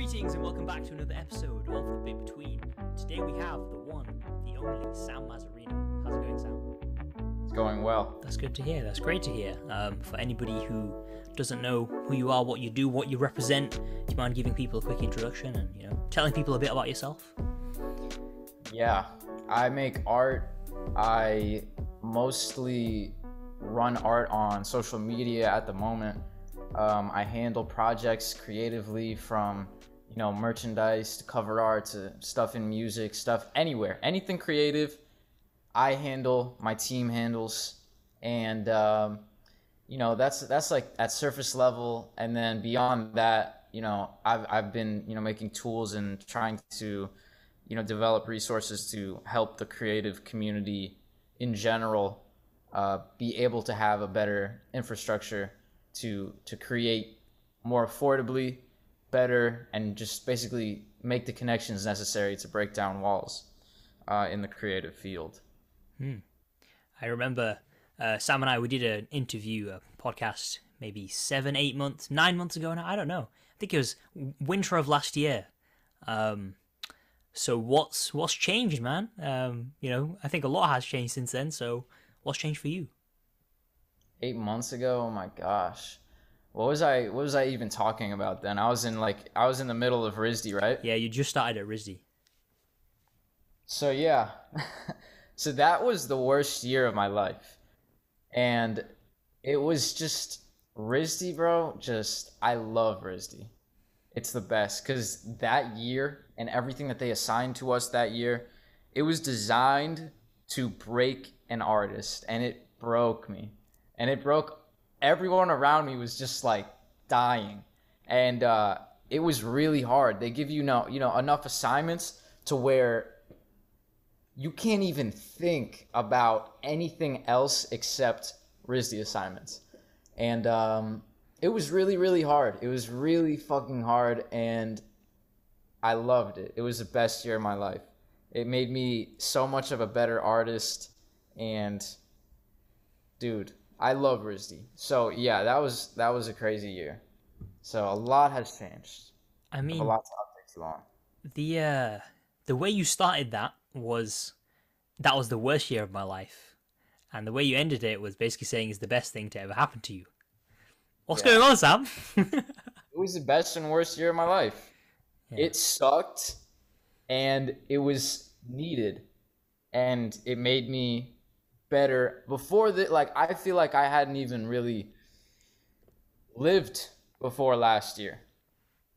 Greetings and welcome back to another episode of The Bit Between. Today we have the one, the only, Sam Mazzarino. How's it going, Sam? It's going well. That's good to hear. That's great to hear. For anybody who doesn't know who you are, what you do, what you represent, do you mind giving people a quick introduction and, telling people a bit about yourself? Yeah, I make art. I mostly run art on social media at the moment. I handle projects creatively from, merchandise to cover art to stuff in music, stuff anywhere, anything creative. I handle, my team handles, and that's like at surface level. And then beyond that, I've been making tools and trying to develop resources to help the creative community in general be able to have a better infrastructure to create more affordably, better, and just basically make the connections necessary to break down walls in the creative field. I remember Sam and I, we did an interview, a podcast, maybe 9 months ago now. I don't know. I think it was winter of last year. So what's changed, man? I think a lot has changed since then. So what's changed for you? 8 months ago, oh my gosh. What was I even talking about then? I was in the middle of RISD, right? Yeah, you just started at RISD. So yeah. So that was the worst year of my life. And it was just RISD, bro. I love RISD. It's the best because that year and everything that they assigned to us that year, it was designed to break an artist, and it broke me. And it broke everyone around me, was just like dying. And it was really hard. They give you enough assignments to where you can't even think about anything else except RISD assignments. And it was really, really hard. It was really fucking hard, and I loved it. It was the best year of my life. It made me so much of a better artist, and dude, I love RISD. So yeah, that was a crazy year. So a lot has changed. I mean, a lot takes long. The way you started that was the worst year of my life, and the way you ended it was basically saying it's the best thing to ever happen to you. What's going on, Sam? It was the best and worst year of my life. Yeah. It sucked, and it was needed, and it made me better. Before that, I feel like I hadn't even really lived before last year.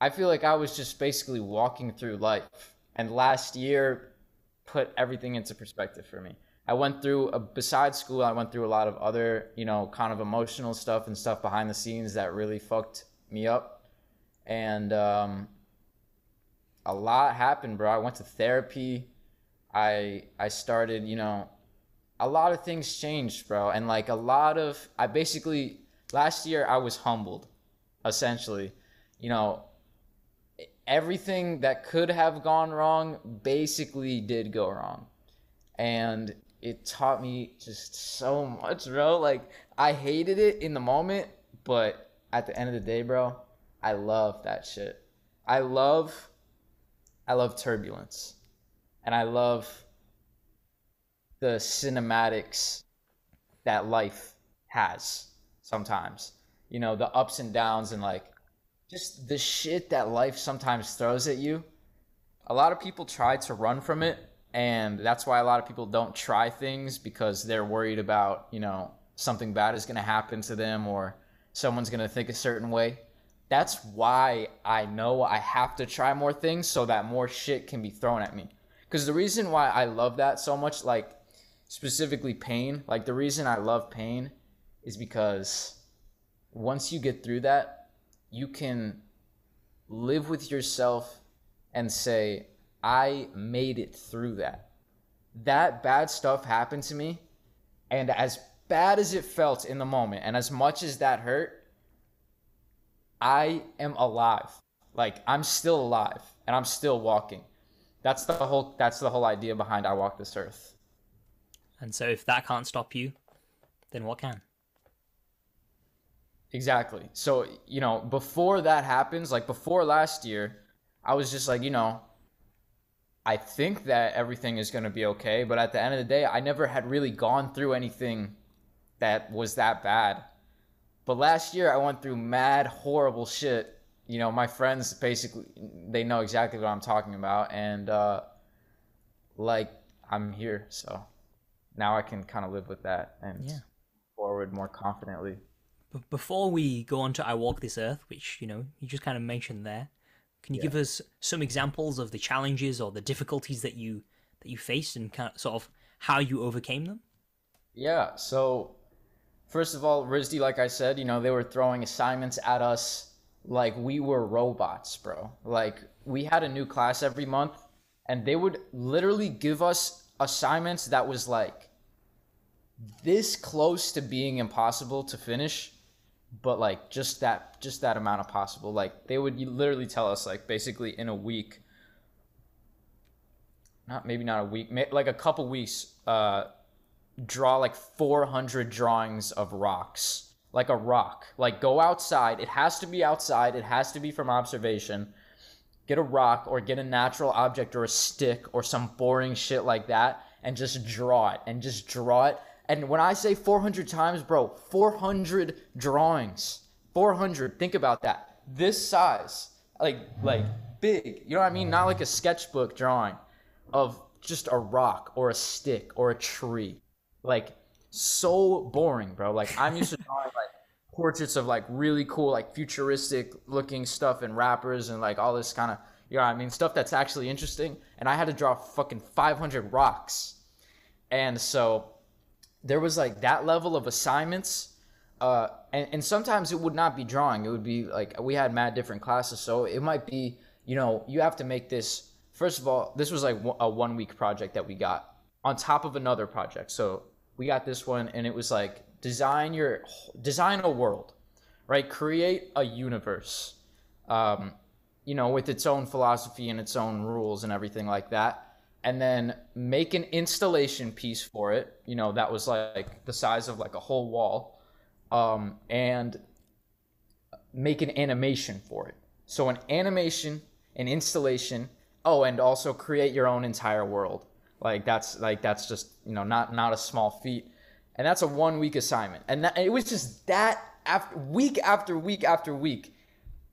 I feel like I was just basically walking through life, and last year put everything into perspective for me. I went through, besides school, I went through a lot of other, kind of emotional stuff and stuff behind the scenes that really fucked me up. And a lot happened, bro. I went to therapy. I started, a lot of things changed, bro. And last year I was humbled, essentially. Everything that could have gone wrong basically did go wrong. And it taught me just so much, bro. I hated it in the moment, but at the end of the day, bro, I love that shit. I love turbulence. And I love the cinematics that life has sometimes. The ups and downs and just the shit that life sometimes throws at you. A lot of people try to run from it. And that's why a lot of people don't try things, because they're worried about, something bad is going to happen to them or someone's going to think a certain way. That's why I know I have to try more things so that more shit can be thrown at me. Because the reason why I love that so much, specifically pain, the reason I love pain is because once you get through that, you can live with yourself and say, I made it through that. That bad stuff happened to me, and as bad as it felt in the moment, and as much as that hurt, I am alive. I'm still alive, and I'm still walking. That's the whole idea behind I Walk This Earth. And so if that can't stop you, then what can? Exactly. So, before that happens, before last year, I was just like, I think that everything is going to be okay, but at the end of the day, I never had really gone through anything that was that bad. But last year, I went through mad, horrible shit. My friends basically, they know exactly what I'm talking about. And, like, I'm here. So now I can kind of live with that and forward more confidently. But before we go on to I Walk This Earth, which, you just kind of mentioned there, can you give us some examples of the challenges or the difficulties that you faced and kind of sort of how you overcame them? Yeah, so first of all, RISD, like I said, they were throwing assignments at us like we were robots, bro. Like we had a new class every month and they would literally give us assignments that was like this close to being impossible to finish, but like just that amount of possible. Like they would literally tell us like basically in a week, maybe not a week, like a couple weeks, draw like 400 drawings of rocks, like a rock. Like go outside, it has to be outside, it has to be from observation. Get a rock or get a natural object or a stick or some boring shit like that and just draw it. And when I say 400 times, bro, 400 drawings. 400, think about that. This size, like big, you know what I mean? Not like a sketchbook drawing of just a rock or a stick or a tree. Like, so boring, bro. Like, I'm used to drawing, like, portraits of, like, really cool, like, futuristic-looking stuff and rappers and, like, all this kind of, stuff that's actually interesting. And I had to draw fucking 500 rocks. And so there was like that level of assignments, and sometimes it would not be drawing. It would be like we had mad different classes, so it might be you have to make this. First of all, this was like a 1 week project that we got on top of another project. So we got this one, and it was like design a world, right? Create a universe, with its own philosophy and its own rules and everything like that. And then make an installation piece for it, that was like the size of like a whole wall, and make an animation for it. So an animation, an installation, and also create your own entire world. That's just, not a small feat. And that's a 1 week assignment. And it was just that week after week after week,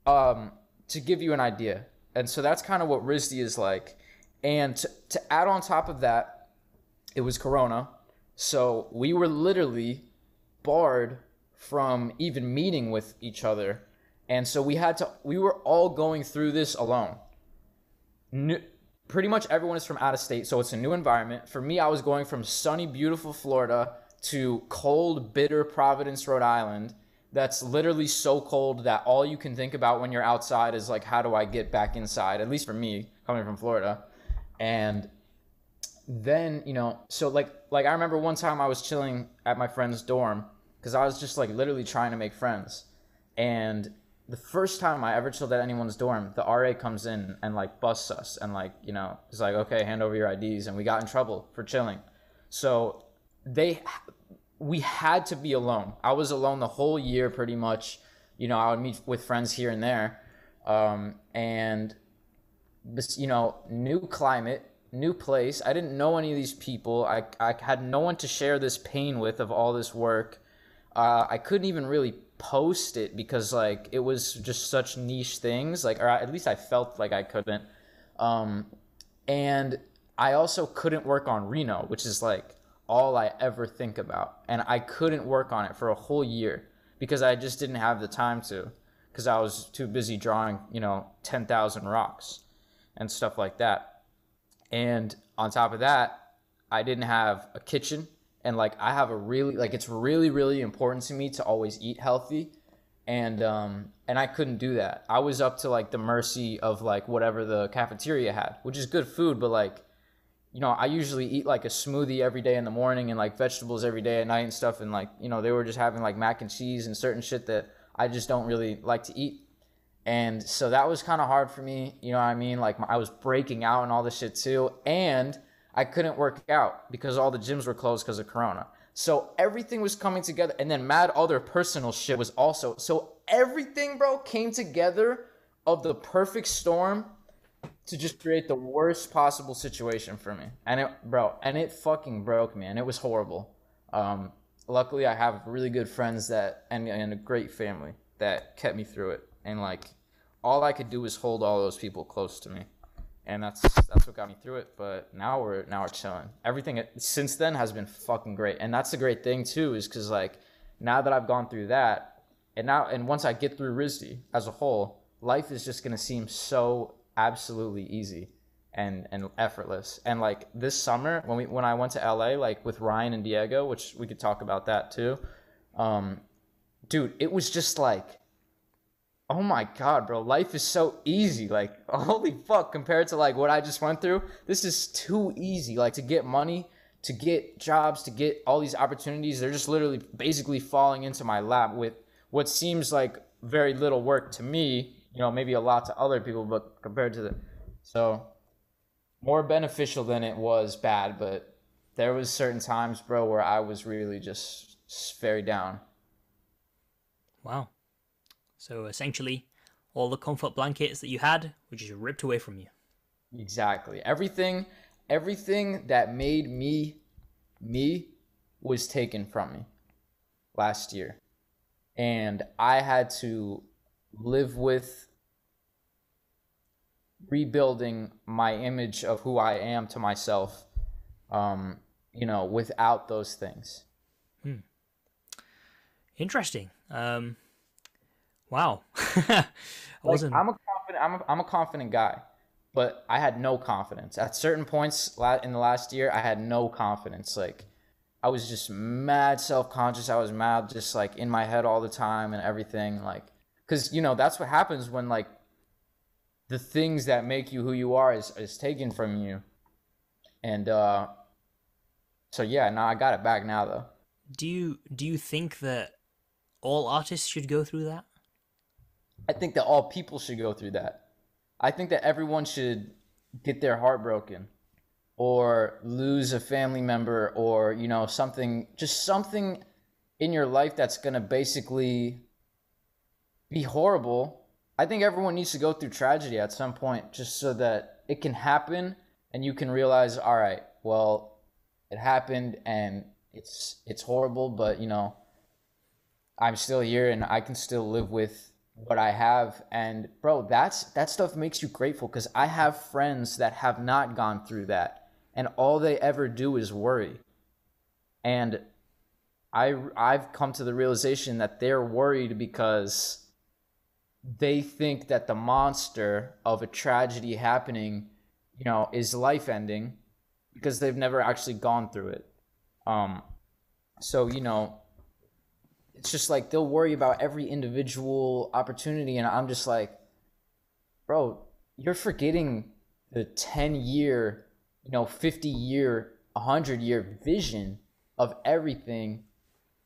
to give you an idea. And so that's kind of what RISD is like. And to add on top of that, it was Corona. So we were literally barred from even meeting with each other. And so we were all going through this alone. Pretty much everyone is from out of state, so it's a new environment. For me, I was going from sunny, beautiful Florida to cold, bitter Providence, Rhode Island. That's literally so cold that all you can think about when you're outside is like, how do I get back inside? At least for me, coming from Florida. And then, so like I remember one time I was chilling at my friend's dorm because I was just like literally trying to make friends. And the first time I ever chilled at anyone's dorm, the RA comes in and like busts us and like, is like, okay, hand over your IDs. And we got in trouble for chilling. So we had to be alone. I was alone the whole year pretty much. I would meet with friends here and there. And new climate, new place. I didn't know any of these people. I had no one to share this pain with of all this work. I couldn't even really post it because like it was just such niche things, like, or at least I felt like I couldn't. And I also couldn't work on Reeno, which is like all I ever think about. And I couldn't work on it for a whole year because I just didn't have the time to, because I was too busy drawing, 10,000 rocks and stuff like that. And on top of that, I didn't have a kitchen. And like I have it's really, really important to me to always eat healthy. And I couldn't do that. I was up to like the mercy of like whatever the cafeteria had, which is good food, but like, I usually eat like a smoothie every day in the morning and like vegetables every day at night and stuff. And like, they were just having like mac and cheese and certain shit that I just don't really like to eat. And so that was kind of hard for me, Like I was breaking out and all this shit too. And I couldn't work out because all the gyms were closed because of Corona. So everything was coming together. And then mad other personal shit was also. So everything, bro, came together of the perfect storm to just create the worst possible situation for me. And it fucking broke me, and it was horrible. Luckily, I have really good friends and a great family that kept me through it. And like, all I could do was hold all those people close to me, and that's what got me through it. But now we're chilling. Everything since then has been fucking great, and that's the great thing too, is because like now that I've gone through that, and once I get through RISD as a whole, life is just gonna seem so absolutely easy and effortless. And like this summer when I went to LA, like with Ryan and Diego, which we could talk about that too, dude, it was just like, oh my god, bro, life is so easy. Like, holy fuck, compared to like what I just went through, this is too easy. Like, to get money, to get jobs, to get all these opportunities, they're just literally basically falling into my lap with what seems like very little work to me, maybe a lot to other people, but compared to so more beneficial than it was bad. But there was certain times, bro, where I was really just very down. Wow. So essentially, all the comfort blankets that you had were just ripped away from you. Exactly. Everything that made me was taken from me last year. And I had to live with rebuilding my image of who I am to myself, without those things. Interesting. Wow. I'm a confident guy, but I had no confidence. At certain points in the last year, I had no confidence. Like, I was just mad self-conscious. I was mad just like in my head all the time and everything. Like, because, that's what happens when like the things that make you who you are is taken from you. And so yeah, now I got it back now though. Do you think that all artists should go through that? I think that all people should go through that. I think that everyone should get their heart broken or lose a family member or, something in your life that's going to basically be horrible. I think everyone needs to go through tragedy at some point just so that it can happen and you can realize, all right, well, it happened and it's horrible, but, I'm still here and I can still live with what I have. And bro, that stuff makes you grateful, because I have friends that have not gone through that and all they ever do is worry. And I've come to the realization that they're worried because they think that the monster of a tragedy happening, is life ending, because they've never actually gone through it. So, it's just like they'll worry about every individual opportunity, and I'm just like, bro, you're forgetting the 10-year, 50-year, 100-year vision of everything,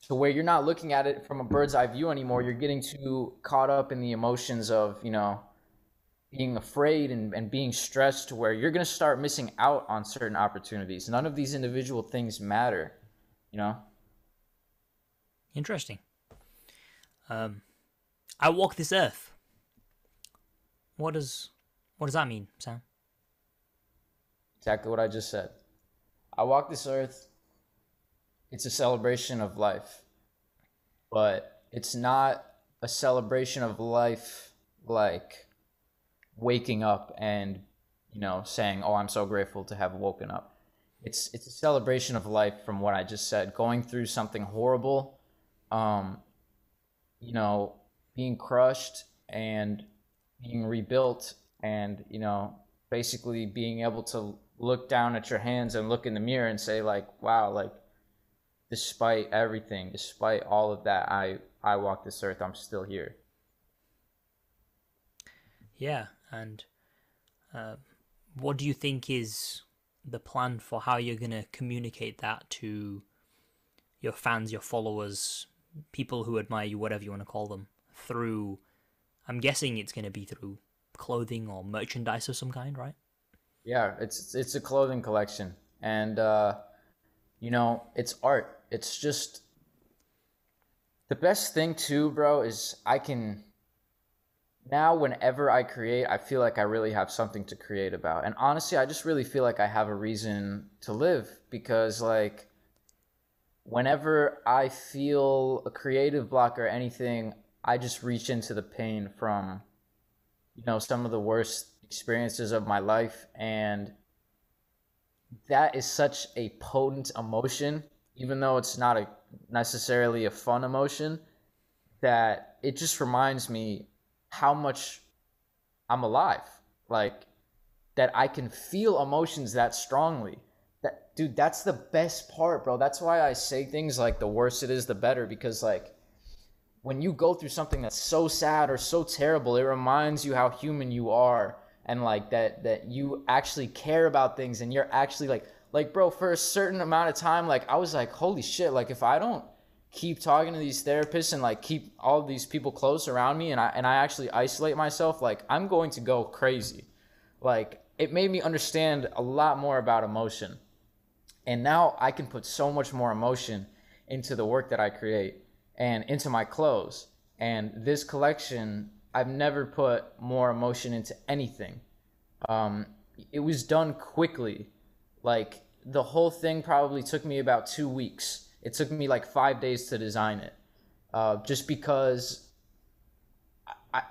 to where you're not looking at it from a bird's eye view anymore. You're getting too caught up in the emotions of, being afraid and being stressed, to where you're going to start missing out on certain opportunities. None of these individual things matter, Interesting. I walk this earth. What does that mean, Sam? Exactly what I just said. I walk this earth. It's a celebration of life, but it's not a celebration of life like waking up and, saying, oh, I'm so grateful to have woken up. It's a celebration of life, from what I just said, going through something horrible, being crushed and being rebuilt, and, basically being able to look down at your hands and look in the mirror and say, like, wow, like, despite everything, despite all of that, I walk this earth, I'm still here. Yeah, and what do you think is the plan for how you're going to communicate that to your fans, your followers, people who admire you, whatever you want to call them, through, I'm guessing it's going to be through clothing or merchandise of some kind, right? Yeah, it's a clothing collection, and it's art. It's just the best thing too, bro, is I can now whenever I create, I feel like I really have something to create about. And honestly, I just really feel like I have a reason to live, because like whenever I feel a creative block or anything, I just reach into the pain from, some of the worst experiences of my life. And that is such a potent emotion, even though it's not necessarily a fun emotion, that it just reminds me how much I'm alive. Like, that I can feel emotions that strongly. That, dude, that's the best part, bro. That's why I say things like the worse it is, the better. Because, like, when you go through something that's so sad or so terrible, it reminds you how human you are, and like that you actually care about things, and you're actually like bro, for a certain amount of time, like I was like, holy shit, like if I don't keep talking to these therapists and like keep all of these people close around me, and I actually isolate myself, like I'm going to go crazy. Like it made me understand a lot more about emotion. And now I can put so much more emotion into the work that I create and into my clothes. And this collection, I've never put more emotion into anything. Um, it was done quickly. Like the whole thing probably took me about 2 weeks. It took me like 5 days to design it, just because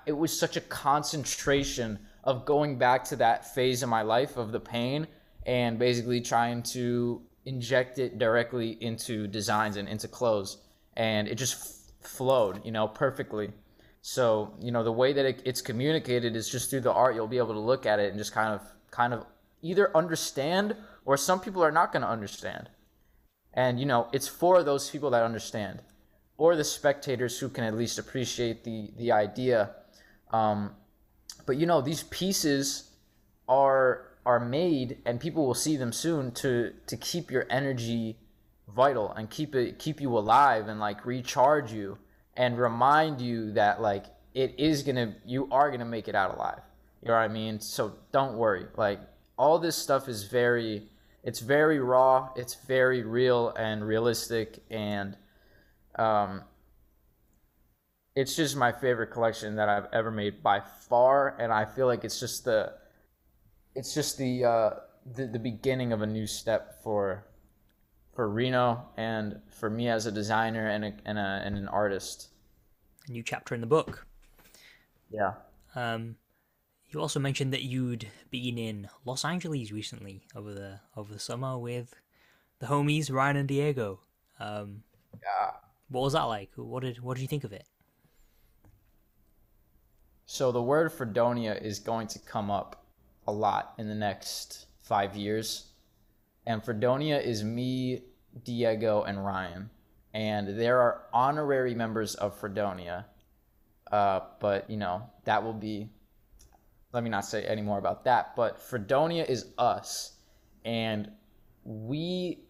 it was such a concentration of going back to that phase of my life of the pain, and basically trying to inject it directly into designs and into clothes. And it just flowed, perfectly. So, the way that it's communicated is just through the art. You'll be able to look at it and just kind of either understand, or some people are not going to understand. And, it's for those people that understand, or the spectators who can at least appreciate the idea. But, these pieces are made, and people will see them soon, to keep your energy vital and keep you alive, and like recharge you and remind you that like you are gonna make it out alive. You know what I mean? So don't worry. Like all this stuff is it's very raw, it's very real and realistic, and it's just my favorite collection that I've ever made by far. And I feel like it's just the beginning of a new step for Reeno, and for me as a designer and an artist. A new chapter in the book. Yeah. You also mentioned that you'd been in Los Angeles recently over the summer with the homies Ryan and Diego. Yeah. What was that like? What did you think of it? So the word Fredonia is going to come up a lot in the next 5 years. And Fredonia is me, Diego, and Ryan. And there are honorary members of Fredonia. But, that will be... Let me not say any more about that. But Fredonia is us. And we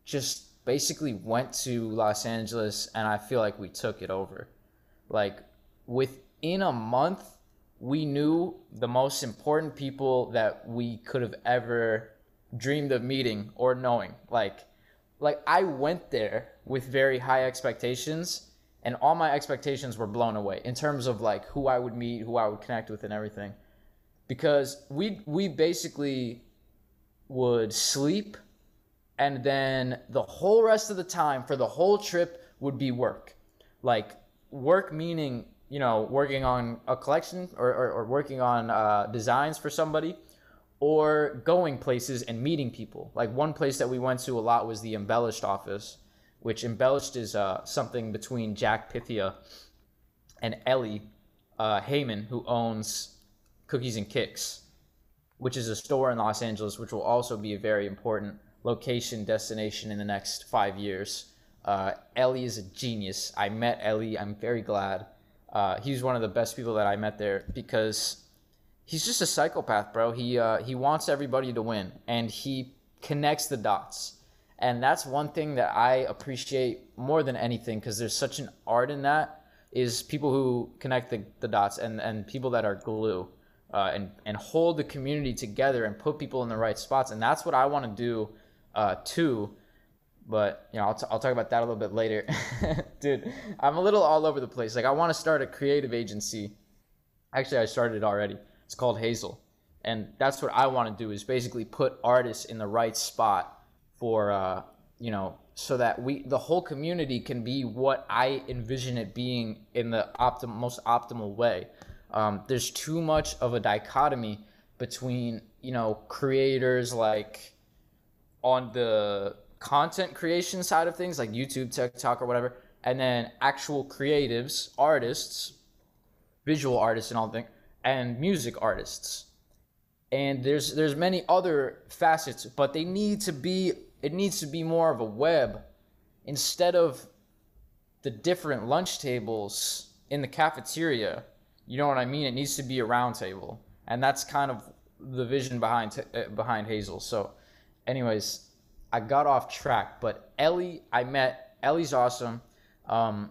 just basically went to Los Angeles, and I feel like we took it over. Like, within a month, we knew the most important people that we could have ever dreamed of meeting or knowing. Like I went there with very high expectations, and all my expectations were blown away in terms of like who I would meet, who I would connect with, and everything. Because we basically would sleep, and then the whole rest of the time for the whole trip would be work. Like work meaning, working on a collection, or working on designs for somebody, or going places and meeting people. Like one place that we went to a lot was the Embellished office, which Embellished is something between Jack Pythia and Ellie Heyman, who owns Cookies and Kicks, which is a store in Los Angeles, which will also be a very important location destination in the next 5 years. Ellie is a genius. I met Ellie. I'm very glad. He's one of the best people that I met there, because he's just a psychopath, bro. He wants everybody to win, and he connects the dots. And that's one thing that I appreciate more than anything, because there's such an art in that, is people who connect the dots, and people that are glue, and hold the community together and put people in the right spots. And that's what I want to do too. But I'll talk about that a little bit later. Dude, I'm a little all over the place. Like I want to start a creative agency, Actually, I started it already. It's called Hazel, and that's what I want to do is basically put artists in the right spot for so that the whole community can be what I envision it being in the most optimal way. There's too much of a dichotomy between creators like on the content creation side of things like YouTube, TikTok, or whatever, and then actual creatives, artists, visual artists and all that, and music artists. And there's many other facets, but it needs to be more of a web instead of the different lunch tables in the cafeteria. You know what I mean? It needs to be a round table, and that's kind of the vision behind Hazel. So, anyways, I got off track, but Ellie's awesome, and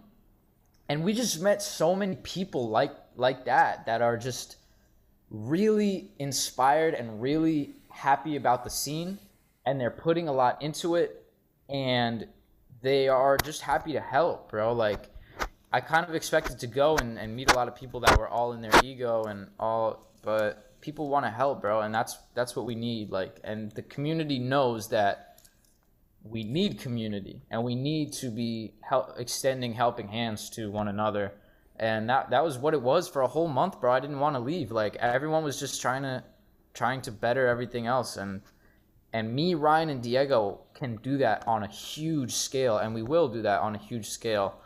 we just met so many people like that are just really inspired and really happy about the scene, and they're putting a lot into it, and they are just happy to help, bro. Like, I kind of expected to go and meet a lot of people that were all in their ego and all, but people want to help, bro, and that's what we need. Like, and the community knows that we need community, and we need to be extending helping hands to one another. And that was what it was for a whole month, bro. I didn't want to leave. Like, everyone was just trying to better everything else, and me, Ryan, and Diego can do that on a huge scale, and we will do that on a huge scale.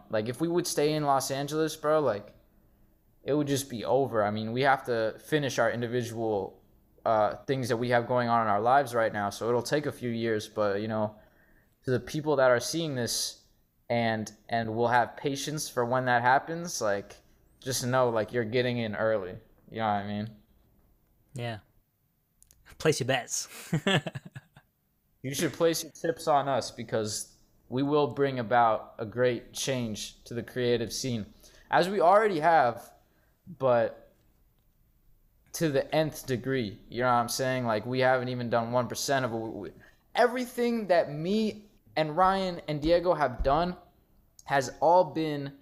Like, if we would stay in Los Angeles, bro, like, it would just be over. I mean, we have to finish our individual things that we have going on in our lives right now, so it'll take a few years. But to the people that are seeing this and will have patience for when that happens, like, just know, like, you're getting in early. You know what I mean? Yeah. Place your bets. You should place your tips on us, because we will bring about a great change to the creative scene, as we already have, but to the nth degree. You know what I'm saying? Like, we haven't even done 1% of everything that me and Ryan and Diego have done has all been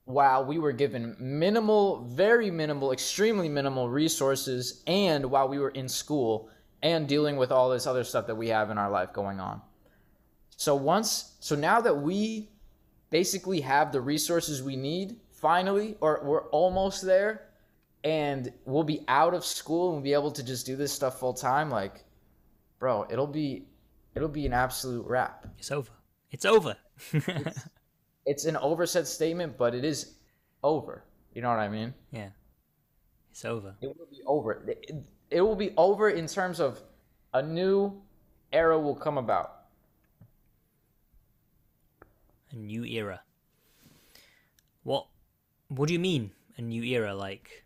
while we were given minimal, very minimal, extremely minimal resources, and while we were in school and dealing with all this other stuff that we have in our life going on. So now that we basically have the resources we need, finally, or we're almost there, and we'll be out of school and we'll be able to just do this stuff full time, like, bro, it'll be an absolute wrap. It's over. It's over. It's an oversaid statement, but it is over. You know what I mean? Yeah. It's over. It will be over. It will be over in terms of a new era will come about. A new era. What do you mean, a new era? Like,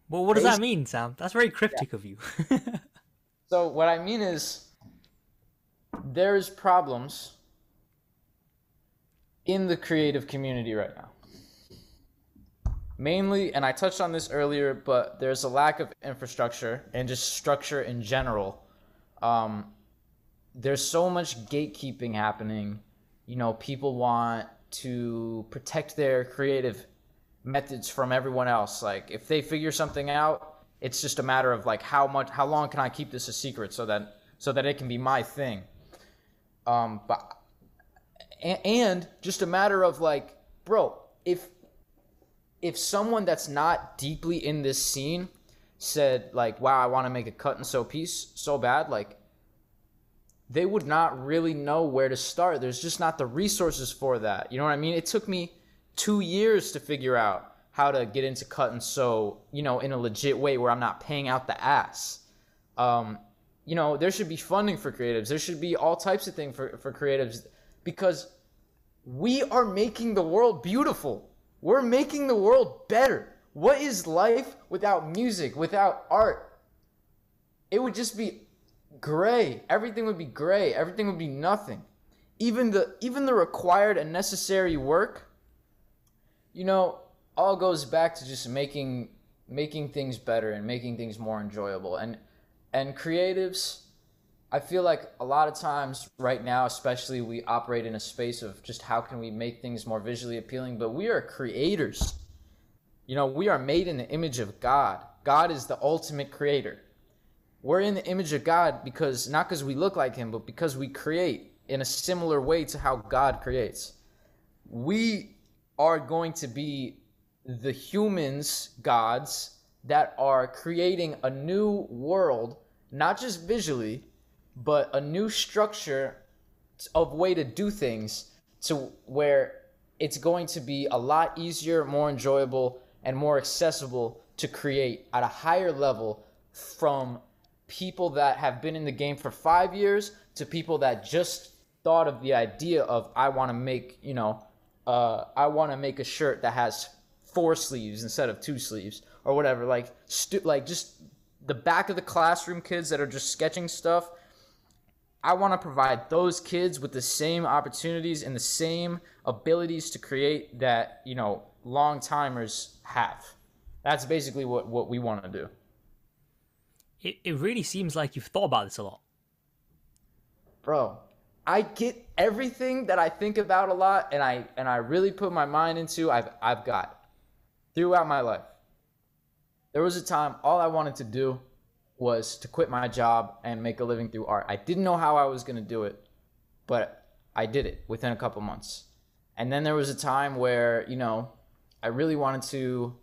well, what does that mean, Sam? That's very cryptic of you. So what I mean is, there's problems in the creative community right now. Mainly, and I touched on this earlier, but there's a lack of infrastructure and just structure in general. There's so much gatekeeping happening. People want to protect their creative methods from everyone else. Like, if they figure something out, it's just a matter of, like, how long can I keep this a secret so that it can be my thing. And just a matter of, like, bro, if someone that's not deeply in this scene said, like, wow, I want to make a cut and sew piece so bad, like, they would not really know where to start. There's just not the resources for that. You know what I mean? It took me 2 years to figure out how to get into cut and sew, in a legit way where I'm not paying out the ass. There should be funding for creatives. There should be all types of things for creatives, because we are making the world beautiful. We're making the world better. What is life without music, without art? It would just be gray. Everything would be gray. Everything would be nothing. Even the required and necessary work, all goes back to just making things better and making things more enjoyable. And creatives, I feel like a lot of times right now, especially, we operate in a space of just how can we make things more visually appealing, but we are creators. You know, we are made in the image of God. God is the ultimate creator. We're in the image of God because not because we look like him, but because we create in a similar way to how God creates. We are going to be the humans, gods, that are creating a new world, not just visually, but a new structure of way to do things to where it's going to be a lot easier, more enjoyable, and more accessible to create at a higher level from people that have been in the game for 5 years to people that just thought of the idea of I want to make, I want to make a shirt that has 4 sleeves instead of 2 sleeves or whatever. Like just the back of the classroom kids that are just sketching stuff. I want to provide those kids with the same opportunities and the same abilities to create that, long timers have. That's basically what we want to do. It really seems like you've thought about this a lot. Bro, I get everything that I think about a lot and I really put my mind into, I've got throughout my life. There was a time all I wanted to do was to quit my job and make a living through art. I didn't know how I was going to do it, but I did it within a couple months. And then there was a time where, I really wanted to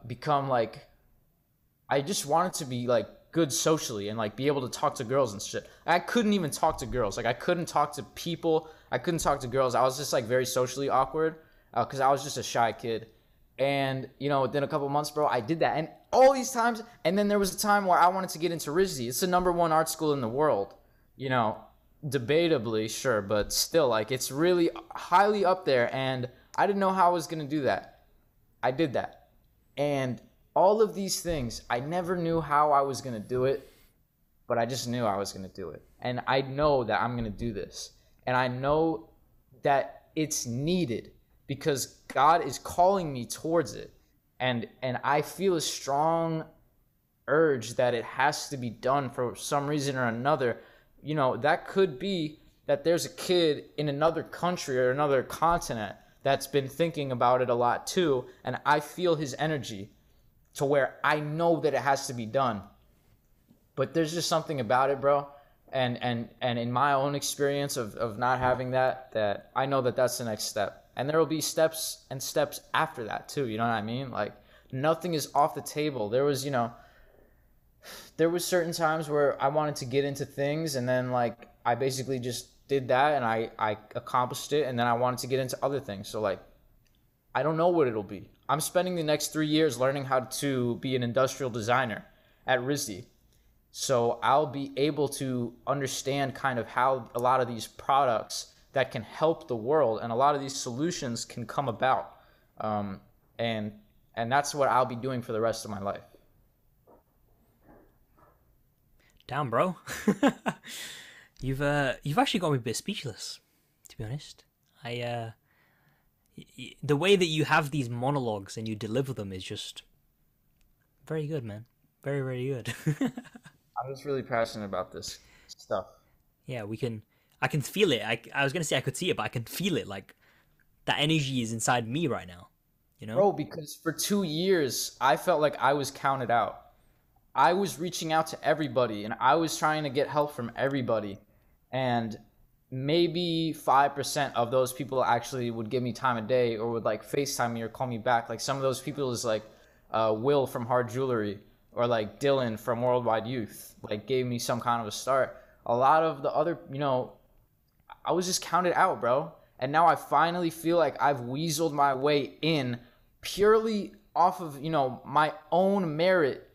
become like, I just wanted to be like good socially and like be able to talk to girls and shit. I couldn't even talk to girls. Like I couldn't talk to people. I couldn't talk to girls. I was just like very socially awkward because I was just a shy kid. And, within a couple months, bro, I did that. And all these times, and then there was a time where I wanted to get into RISD. It's the #1 art school in the world, debatably, sure, but still, like, it's really highly up there. And I didn't know how I was going to do that. I did that. And all of these things, I never knew how I was going to do it, but I just knew I was going to do it. And I know that I'm going to do this. And I know that it's needed because God is calling me towards it. And I feel a strong urge that it has to be done for some reason or another. That could be that there's a kid in another country or another continent that's been thinking about it a lot too. And I feel his energy to where I know that it has to be done. But there's just something about it, bro. And in my own experience of not having that I know that that's the next step. And there will be steps and steps after that too. You know what I mean? Like nothing is off the table. There was certain times where I wanted to get into things and then like I basically just did that and I accomplished it and then I wanted to get into other things. So like I don't know what it'll be. I'm spending the next 3 years learning how to be an industrial designer at RISD. So I'll be able to understand kind of how a lot of these products that can help the world and a lot of these solutions can come about. And that's what I'll be doing for the rest of my life. Damn, bro. You've actually got me a bit speechless, to be honest. The way that you have these monologues and you deliver them is just very good, man. Very, very good. I'm just really passionate about this stuff. Yeah, I can feel it. I was going to say I could see it, but I can feel it. Like, that energy is inside me right now, Bro, because for 2 years, I felt like I was counted out. I was reaching out to everybody, and I was trying to get help from everybody. And maybe 5% of those people actually would give me time of day or would, like, FaceTime me or call me back. Like, some of those people is, like, Will from Hard Jewelry or, like, Dylan from Worldwide Youth, like, gave me some kind of a start. A lot of the other, I was just counted out, bro. And now I finally feel like I've weaseled my way in purely off of, my own merit,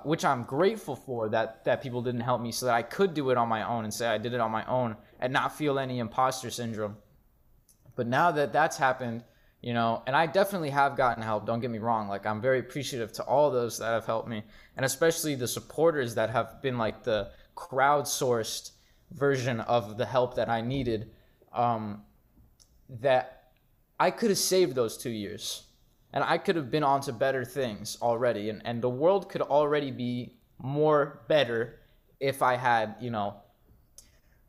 which I'm grateful for that people didn't help me so that I could do it on my own and say I did it on my own and not feel any imposter syndrome. But now that that's happened, and I definitely have gotten help, don't get me wrong. Like, I'm very appreciative to all those that have helped me, and especially the supporters that have been like the crowdsourced version of the help that I needed, that I could have saved those 2 years and I could have been on to better things already. And the world could already be more better if I had,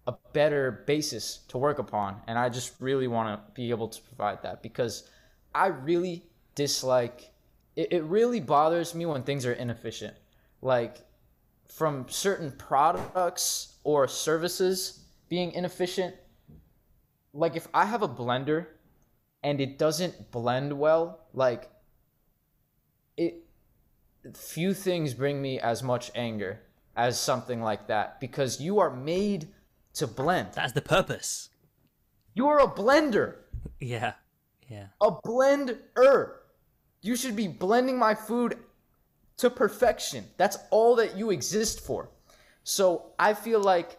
a better basis to work upon. And I just really want to be able to provide that because I really dislike. It really bothers me when things are inefficient. Like from certain products or services being inefficient. Like if I have a blender and it doesn't blend well, like it few things bring me as much anger as something like that, because you are made to blend. That's the purpose. You are a blender. Yeah. Yeah. A blender. You should be blending my food to perfection. That's all that you exist for. So I feel like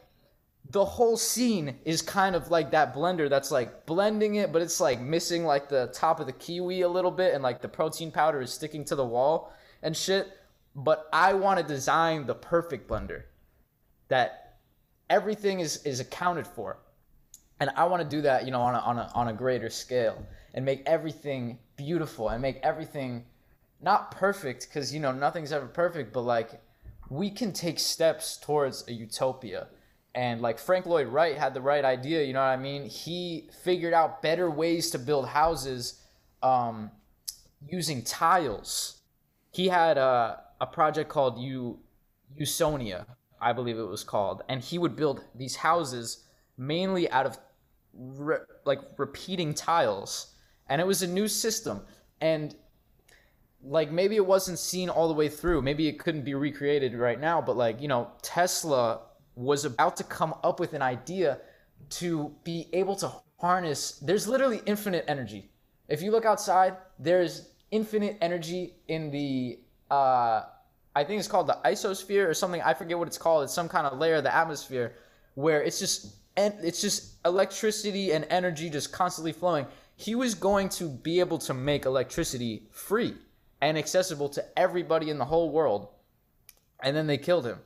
the whole scene is kind of like that blender that's like blending it, but it's like missing like the top of the kiwi a little bit, and like the protein powder is sticking to the wall and shit. But I want to design the perfect blender that everything is accounted for. And I want to do that, you know, on a greater scale, and make everything beautiful and make everything not perfect, because, you know, nothing's ever perfect, but like we can take steps towards a utopia. And like Frank Lloyd Wright had the right idea, you know what I mean? He figured out better ways to build houses using tiles. He had a project called Usonia, I believe it was called, and he would build these houses mainly out of repeating tiles, and it was a new system. And like maybe it wasn't seen all the way through, maybe it couldn't be recreated right now, but like, you know, Tesla was about to come up with an idea to be able to harness, there's literally infinite energy. If you look outside, there's infinite energy in the I think it's called the isosphere or something, I forget what it's called. It's some kind of layer of the atmosphere where it's just electricity and energy just constantly flowing. He was going to be able to make electricity free and accessible to everybody in the whole world. And then they killed him.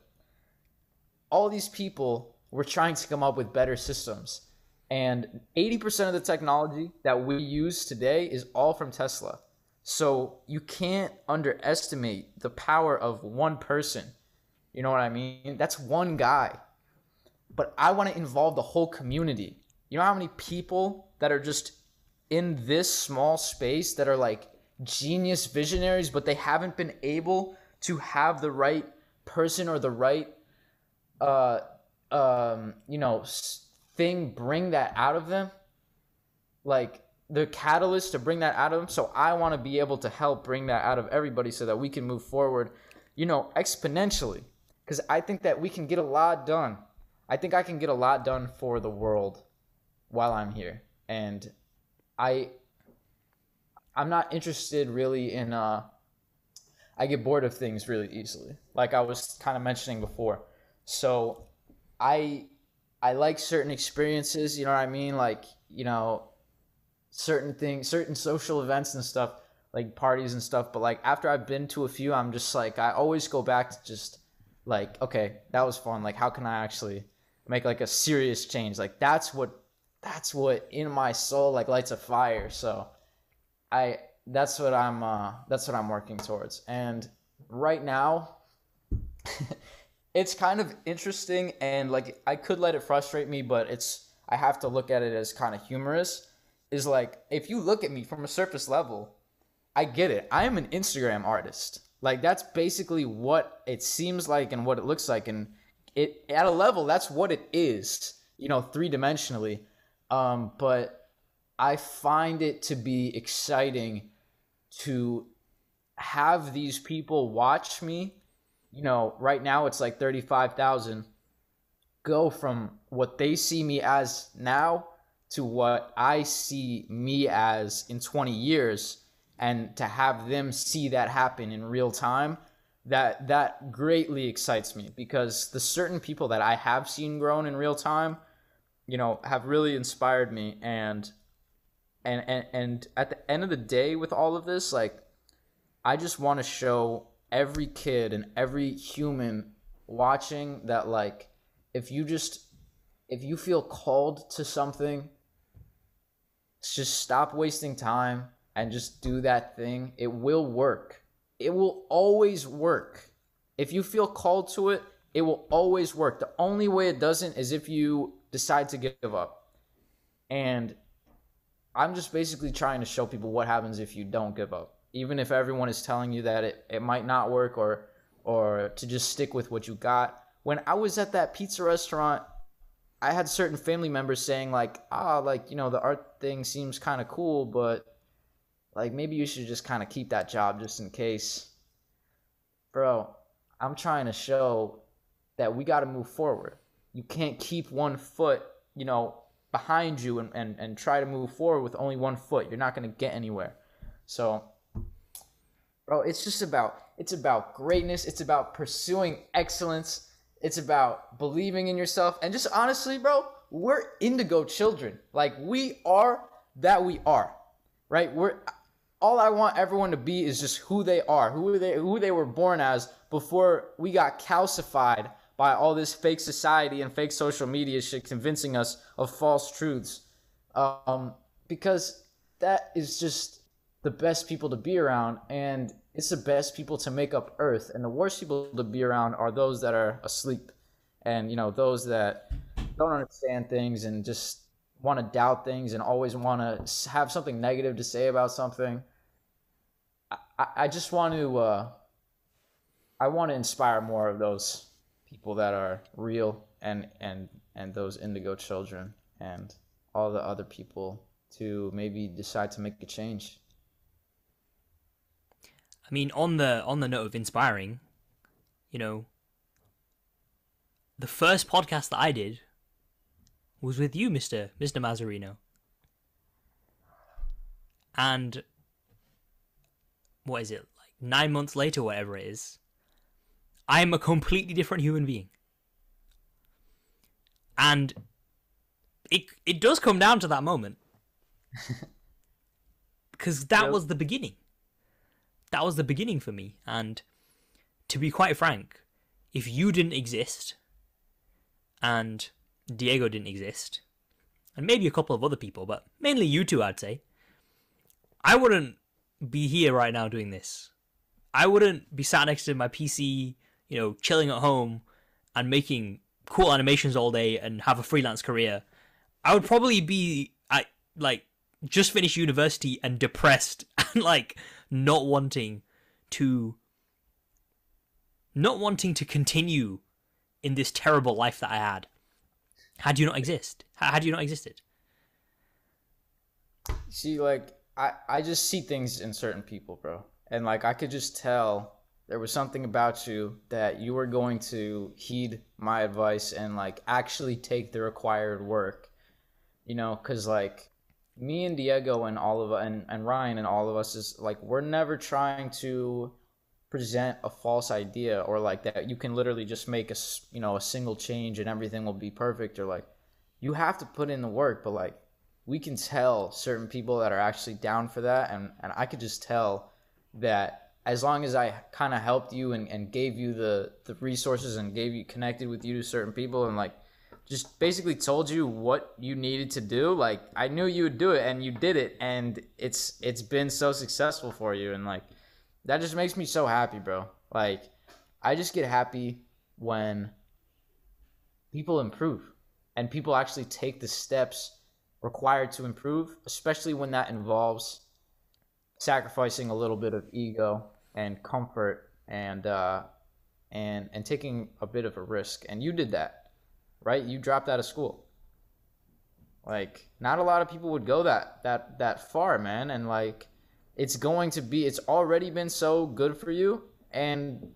All these people were trying to come up with better systems. And 80% of the technology that we use today is all from Tesla. So you can't underestimate the power of one person. You know what I mean? That's one guy. But I want to involve the whole community. You know how many people that are just in this small space that are like genius visionaries, but they haven't been able to have the right person or the right, thing bring that out of them? Like the catalyst to bring that out of them. So I want to be able to help bring that out of everybody so that we can move forward, you know, exponentially. Because I think that we can get a lot done. I think I can get a lot done for the world while I'm here. And I'm not interested really in, I get bored of things really easily, like I was kind of mentioning before. So I like certain experiences, you know what I mean? Like, you know, certain things, certain social events and stuff, like parties and stuff. But like after I've been to a few, I'm just like, I always go back to just like, okay, that was fun. Like, how can I actually make like a serious change? Like that's what in my soul like lights a fire. So that's what I'm working towards. And right now it's kind of interesting, and like I could let it frustrate me, but I have to look at it as kind of humorous. Is like, if you look at me from a surface level, I get it. I am an Instagram artist. Like that's basically what it seems like and what it looks like, and it at a level that's what it is, you know, 3-dimensionally. But I find it to be exciting to have these people watch me. You know, right now it's like 35,000. Go from what they see me as now to what I see me as in 20 years, and to have them see that happen in real time, that greatly excites me, because the certain people that I have seen grown in real time, you know, have really inspired me. And at the end of the day with all of this, like I just want to show every kid and every human watching that, like, if you feel called to something, just stop wasting time and just do that thing. It will work. It will always work. If you feel called to it, it will always work. The only way it doesn't is if you decide to give up. And I'm just basically trying to show people what happens if you don't give up. even if everyone is telling you that it might not work, or to just stick with what you got. When I was at that pizza restaurant, I had certain family members saying like, the art thing seems kind of cool, but like maybe you should just kind of keep that job just in case. Bro, I'm trying to show that we got to move forward. You can't keep one foot, behind you and try to move forward with only one foot. You're not going to get anywhere. So, bro, it's about greatness. It's about pursuing excellence. It's about believing in yourself. And just honestly, bro, we're indigo children. Like, we are that we are, right? All I want everyone to be is just who they are, who they were born as before we got calcified by all this fake society and fake social media shit convincing us of false truths. Because that is just the best people to be around, and it's the best people to make up Earth. And the worst people to be around are those that are asleep, and those that don't understand things and just want to doubt things and always want to have something negative to say about something. I just want to inspire more of those people that are real, and those indigo children and all the other people to maybe decide to make a change. I mean, on the note of inspiring, the first podcast that I did was with you, Mr. Mazzarino. And what is it, like 9 months later, whatever it is, I'm a completely different human being. And it does come down to that moment. Because that was the beginning. That was the beginning for me. And to be quite frank, if you didn't exist, and Diego didn't exist, and maybe a couple of other people, but mainly you two, I'd say, I wouldn't be here right now doing this. I wouldn't be sat next to my PC, chilling at home and making cool animations all day and have a freelance career. I would probably be just finished university and depressed and not wanting to continue in this terrible life that I had you not exist. Had you not existed. See, I just see things in certain people, bro. And I could just tell there was something about you that you were going to heed my advice and actually take the required work. Because me and Diego and all of and Ryan and all of us is we're never trying to present a false idea or that you can literally just make a single change and everything will be perfect, or you have to put in the work. But we can tell certain people that are actually down for that, and I could just tell that as long as I kind of helped you and gave you the resources and connected with you to certain people and just basically told you what you needed to do, I knew you would do it, and you did it, and it's been so successful for you, and that just makes me so happy, bro. I just get happy when people improve and people actually take the steps required to improve, especially when that involves sacrificing a little bit of ego and comfort and taking a bit of a risk. And you did that, right? You dropped out of school. Not a lot of people would go that far, man. And it's already been so good for you, and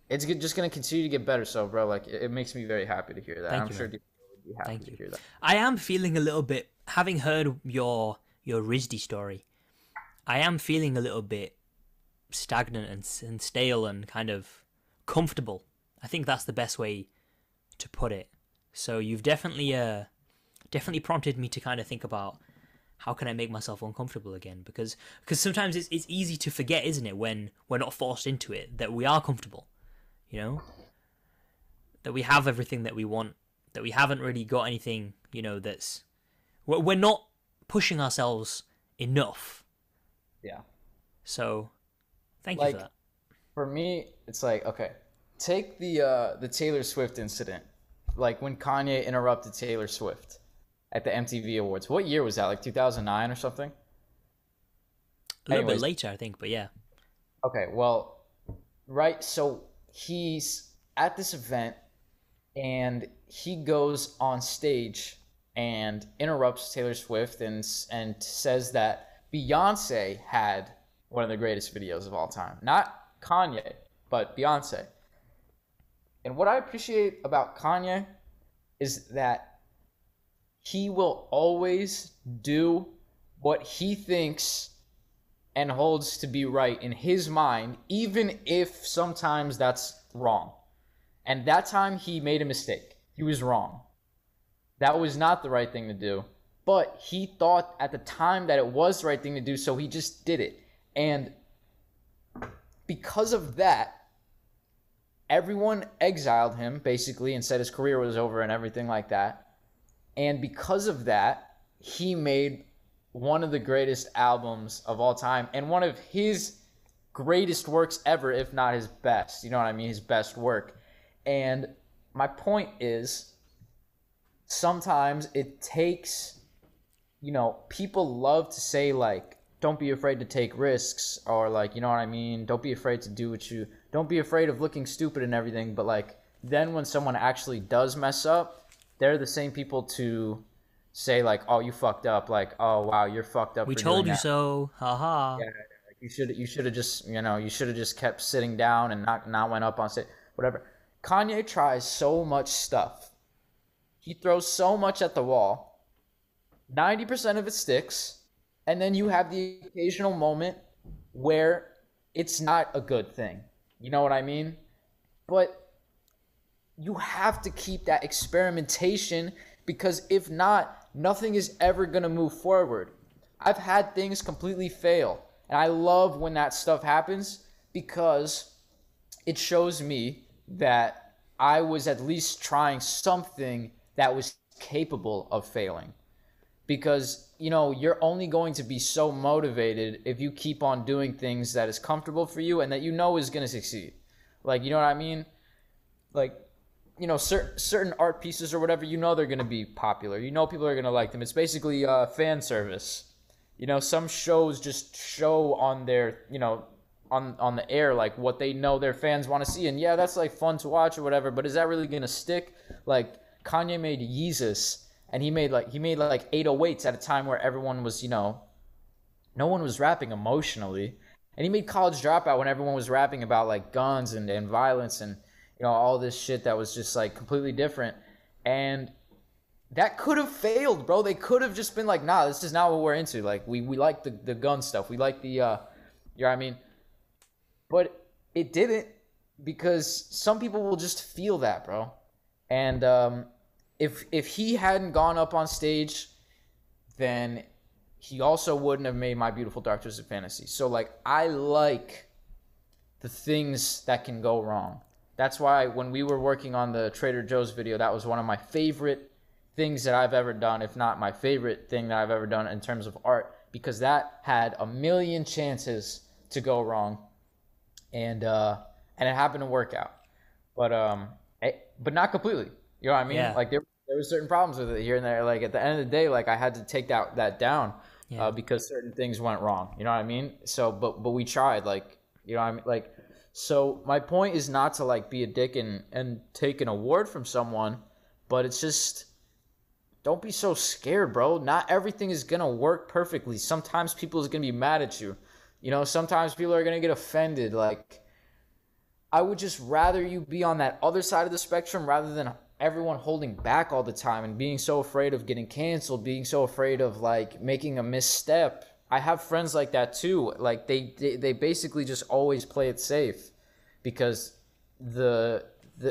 it's just going to continue to get better. So, bro, it makes me very happy to hear that. I'm sure people would be happy to hear that. I am feeling a little bit, having heard your RISD story, I am feeling a little bit stagnant and stale and kind of comfortable. I think that's the best way to put it. So you've definitely prompted me to kind of think about how can I make myself uncomfortable again, because sometimes it's easy to forget, isn't it, when we're not forced into it, that we are comfortable, that we have everything that we want, that we haven't really got anything, that's we're not pushing ourselves enough. Yeah. So, thank you for that. For me, it's okay, take the Taylor Swift incident. When Kanye interrupted Taylor Swift at the MTV Awards. What year was that? 2009 or something? A little bit Anyways, later, I think, but yeah. okay, well, right, so he's at this event and he goes on stage and interrupts Taylor Swift and says that Beyonce had one of the greatest videos of all time. Not Kanye, but Beyonce. And what I appreciate about Kanye is that he will always do what he thinks and holds to be right in his mind, even if sometimes that's wrong. And that time he made a mistake. He was wrong. That was not the right thing to do. But he thought at the time that it was the right thing to do, so he just did it. And because of that, everyone exiled him, basically, and said his career was over and everything like that. And because of that, he made one of the greatest albums of all time and one of his greatest works ever, if not his best. You know what I mean? His best work. And my point is, sometimes it takes, you know, people love to say, like, don't be afraid to take risks, or, like, you know what I mean? Don't be afraid to do don't be afraid of looking stupid and everything. But, like, then when someone actually does mess up, they're the same people to say, like, oh, you fucked up. Like, oh, wow, you're fucked up. We told you so. Haha. Yeah, like you should have just, you know, you should have just kept sitting down and not went up on stage, whatever. Kanye tries so much stuff. He throws so much at the wall. 90% of it sticks. And then you have the occasional moment where it's not a good thing. You know what I mean? But you have to keep that experimentation, because if not, nothing is ever going to move forward. I've had things completely fail. And I love when that stuff happens, because it shows me that I was at least trying something that was capable of failing. Because, you know, you're only going to be so motivated if you keep on doing things that is comfortable for you and that you know is going to succeed. Like, you know what I mean? Like, you know, certain art pieces or whatever, you know they're going to be popular. You know people are going to like them. It's basically fan service. You know, some shows just show on their, you know, on the air, like, what they know their fans want to see. And yeah, that's, like, fun to watch or whatever, but is that really going to stick? Like, Kanye made Yeezus, and he made like 808s at a time where everyone was, you know, no one was rapping emotionally. And he made College Dropout when everyone was rapping about, like, guns and violence and, you know, all this shit that was just, like, completely different. And that could have failed, bro. They could have just been like, nah, this is not what we're into. Like, we like the gun stuff. We like the, you know what I mean? But it didn't, because some people will just feel that, bro. And if he hadn't gone up on stage, then he also wouldn't have made My Beautiful Dark Twisted Fantasy. So, like, I like the things that can go wrong. That's why when we were working on the Trader Joe's video, that was one of my favorite things that I've ever done, if not my favorite thing that I've ever done in terms of art, because that had a million chances to go wrong. And it happened to work out, but not completely. You know what I mean? Yeah. Like, there were certain problems with it here and there. Like, at the end of the day, like, I had to take that down, because certain things went wrong. You know what I mean? So, but we tried. Like, you know what I mean? Like, so my point is not to, like, be a dick and take an award from someone, but it's just, don't be so scared, bro. Not everything is gonna work perfectly. Sometimes people is gonna be mad at you. You know, sometimes people are going to get offended. Like, I would just rather you be on that other side of the spectrum rather than everyone holding back all the time and being so afraid of getting canceled, being so afraid of, like, making a misstep. I have friends like that too. Like, they basically just always play it safe because the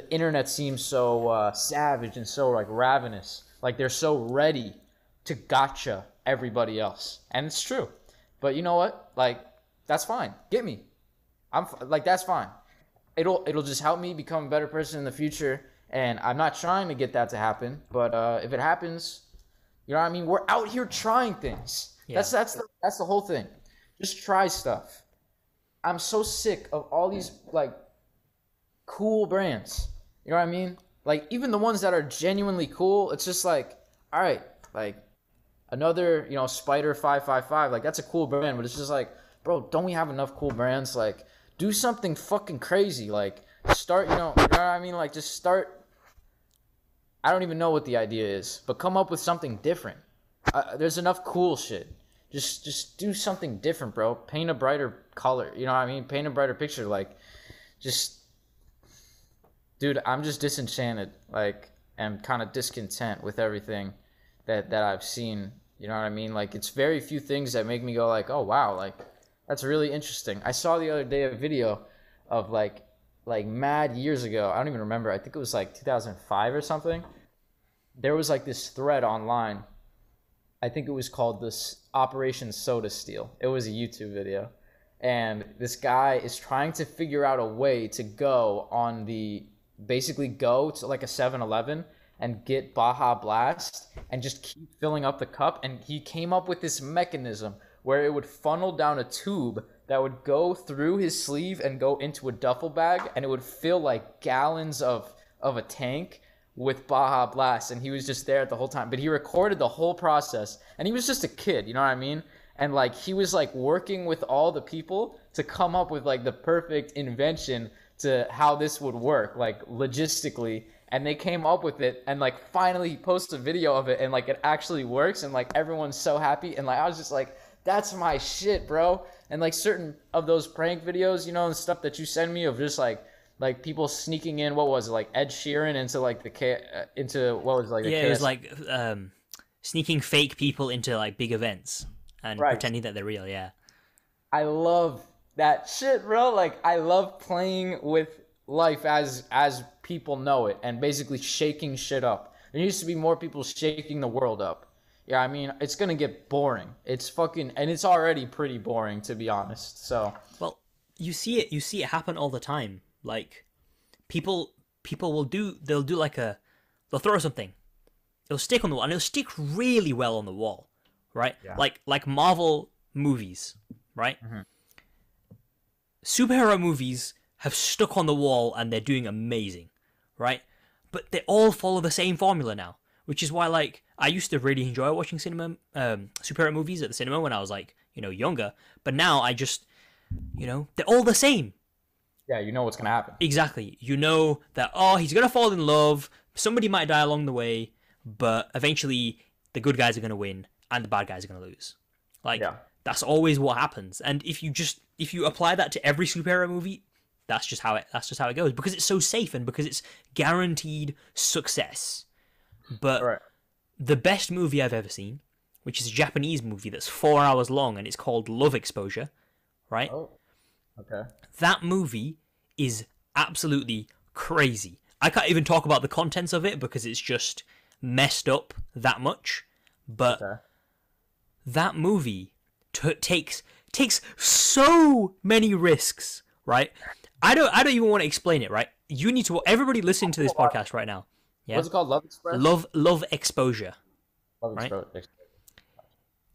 internet seems so savage and so, like, ravenous. Like, they're so ready to gotcha everybody else. And it's true. But you know what? Like, that's fine. Get me. That's fine. It'll just help me become a better person in the future. And I'm not trying to get that to happen, but if it happens, you know what I mean? We're out here trying things. Yeah. That's the whole thing. Just try stuff. I'm so sick of all these, like, cool brands. You know what I mean? Like, even the ones that are genuinely cool, it's just like, all right, like, another, you know, Spider 555, like, that's a cool brand, but it's just like, bro, don't we have enough cool brands? Like, do something fucking crazy. Like, start, you know what I mean? Like, just start. I don't even know what the idea is, but come up with something different. There's enough cool shit. Just do something different, bro. Paint a brighter color. You know what I mean? Paint a brighter picture. Like, just, dude, I'm just disenchanted. Like, and kind of discontent with everything that I've seen. You know what I mean? Like, it's very few things that make me go like, oh wow, like that's really interesting. I saw the other day a video of like mad years ago. I don't even remember. I think it was like 2005 or something. There was like this thread online. I think it was called this Operation Soda Steal. It was a YouTube video. And this guy is trying to figure out a way to basically go to like a 7-Eleven and get Baja Blast and just keep filling up the cup. And he came up with this mechanism where it would funnel down a tube that would go through his sleeve and go into a duffel bag, and it would fill like gallons of a tank with Baja Blast. And he was just there the whole time. But he recorded the whole process, and he was just a kid, you know what I mean? And like he was like working with all the people to come up with like the perfect invention to how this would work, like logistically. And they came up with it, and like finally he posted a video of it, and like it actually works, and like everyone's so happy. And like I was just like, that's my shit, bro. And like certain of those prank videos, you know, and stuff that you send me of just like people sneaking in, what was it, like Ed Sheeran into like into what was it, like it was like sneaking fake people into like big events and pretending that they're real. Yeah, I love that shit, bro. Like I love playing with life as people know it, and basically shaking shit up. There used to be more people shaking the world up. Yeah, I mean, it's gonna get boring. It's already pretty boring, to be honest. So, well, you see it happen all the time. Like, people they'll throw something, it'll stick on the wall, and it'll stick really well on the wall, right? Yeah. Like Marvel movies, right? Mm-hmm. Superhero movies have stuck on the wall, and they're doing amazing, right? But they all follow the same formula now, which is why, like, I used to really enjoy watching superhero movies at the cinema when I was like, you know, younger. But now I just, you know, they're all the same. Yeah, you know what's gonna happen. Exactly. You know that, oh, he's gonna fall in love. Somebody might die along the way, but eventually the good guys are gonna win and the bad guys are gonna lose. Like, that's always what happens. And if you apply that to every superhero movie, that's just how it goes, because it's so safe and because it's guaranteed success. But the best movie I've ever seen, which is a Japanese movie that's 4 hours long, and it's called Love Exposure, right? Oh, okay. That movie is absolutely crazy. I can't even talk about the contents of it because it's just messed up that much. But that movie takes so many risks, right? I don't even want to explain it, right? You need to. Everybody listening to this podcast right now. Yeah? What's it called? Love Express? Love Exposure. Right?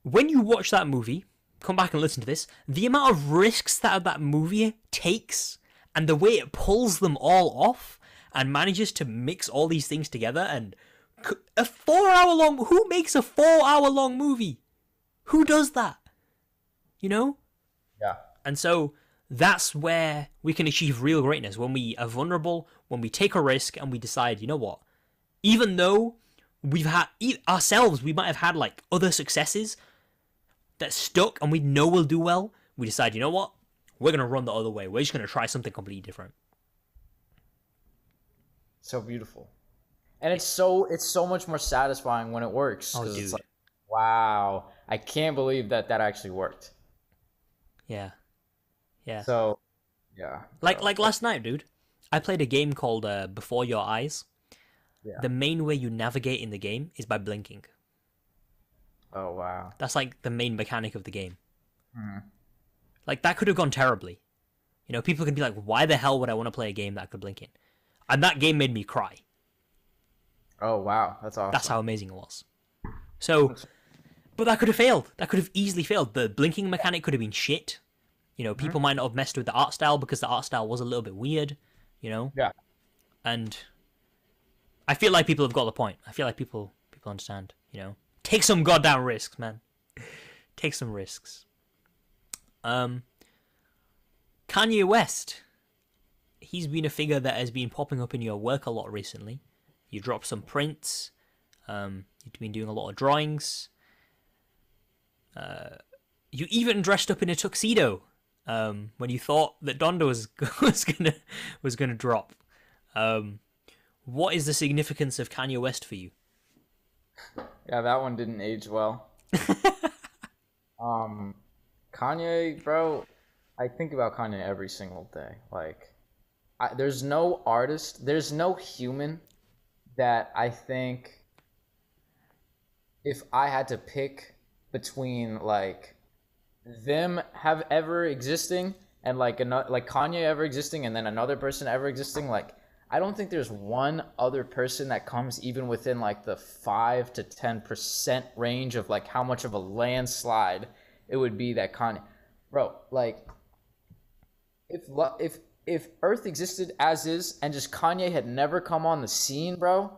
When you watch that movie, come back and listen to this. The amount of risks that movie takes, and the way it pulls them all off, and manages to mix all these things together, and a 4 hour long. Who makes a 4 hour long movie? Who does that? You know? Yeah. And so that's where we can achieve real greatness, when we are vulnerable, when we take a risk, and we decide, you know what? Even though we've had ourselves, we might have had like other successes that stuck and we know we'll do well, we decide, you know what? We're going to run the other way. We're just going to try something completely different. So beautiful. And it's so much more satisfying when it works. Oh, dude. It's like, wow, I can't believe that actually worked. Yeah. Yeah. So, yeah. Like last night, dude. I played a game called Before Your Eyes. Yeah. The main way you navigate in the game is by blinking. Oh, wow. That's like the main mechanic of the game. Mm-hmm. Like, that could have gone terribly. You know, people could be like, why the hell would I want to play a game that I could blink in? And that game made me cry. Oh, wow. That's awesome. That's how amazing it was. So, but that could have failed. That could have easily failed. The blinking mechanic could have been shit. You know, people might not have messed with the art style because the art style was a little bit weird, you know? Yeah. And I feel like people have got the point. I feel like people understand, you know? Take some goddamn risks, man. Take some risks. Kanye West. He's been a figure that has been popping up in your work a lot recently. You dropped some prints. You've been doing a lot of drawings. You even dressed up in a tuxedo when you thought that Donda was gonna drop. What is the significance of Kanye West for you? Yeah, that one didn't age well. Kanye, bro, I think about Kanye every single day. Like, there's no artist, there's no human that I think, if I had to pick between like them have ever existing and like Kanye ever existing and then another person ever existing, like I don't think there's one other person that comes even within like the 5 to 10% range of like how much of a landslide it would be that Kanye, bro, like if Earth existed as is and just Kanye had never come on the scene, bro,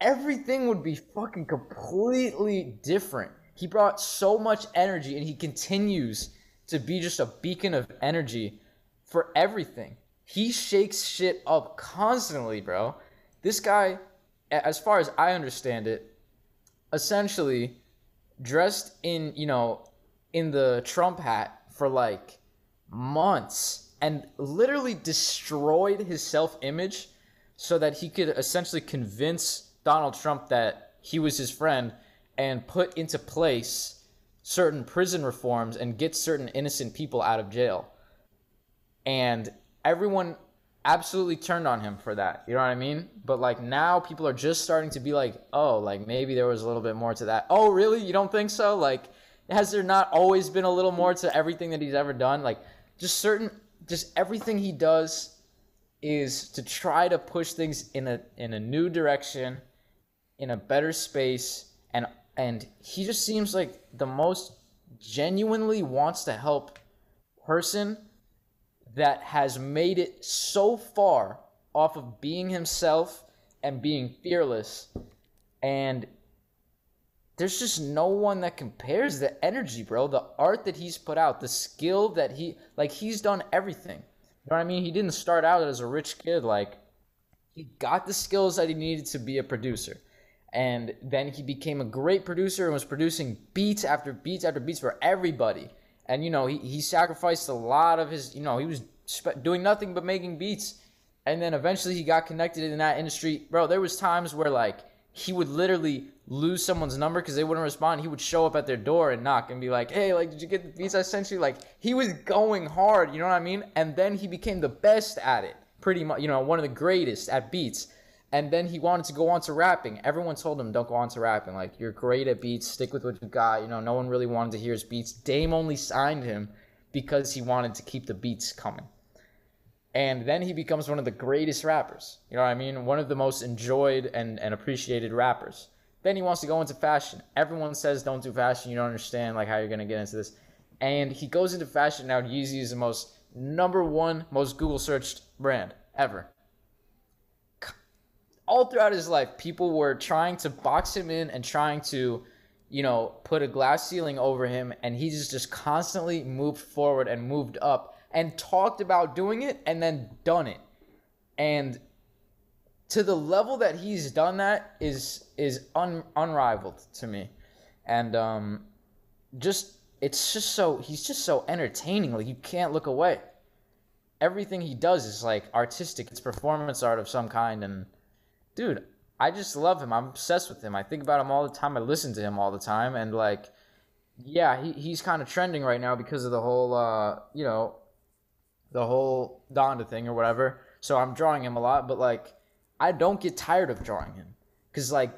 everything would be fucking completely different. He brought so much energy and he continues to be just a beacon of energy for everything. He shakes shit up constantly, bro. This guy, as far as I understand it, essentially dressed in, in the Trump hat for like months and literally destroyed his self-image so that he could essentially convince Donald Trump that he was his friend and put into place certain prison reforms and get certain innocent people out of jail. And everyone absolutely turned on him for that. You know what I mean? But like now people are just starting to be like, oh, like maybe there was a little bit more to that. Oh, really? You don't think so? Like, has there not always been a little more to everything that he's ever done? Like just everything he does is to try to push things in a new direction, in a better space, and he just seems like the most genuinely wants to help person that has made it so far off of being himself and being fearless. And there's just no one that compares the energy, bro. The art that he's put out, the skill that he's done everything. You know what I mean? He didn't start out as a rich kid. Like, he got the skills that he needed to be a producer. And then he became a great producer and was producing beats after beats after beats for everybody. And, he sacrificed a lot of his, he was doing nothing but making beats. And then eventually he got connected in that industry. Bro, there was times where, like, he would literally lose someone's number because they wouldn't respond. He would show up at their door and knock and be like, hey, like, did you get the beats I sent you? Like, he was going hard, you know what I mean? And then he became the best at it, pretty much, one of the greatest at beats. And then he wanted to go on to rapping. Everyone told him, don't go on to rapping. Like, you're great at beats. Stick with what you got. No one really wanted to hear his beats. Dame only signed him because he wanted to keep the beats coming. And then he becomes one of the greatest rappers. You know what I mean? One of the most enjoyed and appreciated rappers. Then he wants to go into fashion. Everyone says don't do fashion. You don't understand like how you're going to get into this. And he goes into fashion now. Yeezy is the number one most Google searched brand ever. All throughout his life, people were trying to box him in and trying to, put a glass ceiling over him. And he just constantly moved forward and moved up and talked about doing it and then done it. And to the level that he's done that is unrivaled to me. And he's just so entertaining. Like, you can't look away. Everything he does is like artistic. It's performance art of some kind. And dude, I just love him. I'm obsessed with him. I think about him all the time. I listen to him all the time. And like, yeah, he's kind of trending right now because of the whole, the whole Donda thing or whatever. So I'm drawing him a lot. But like, I don't get tired of drawing him. Because like,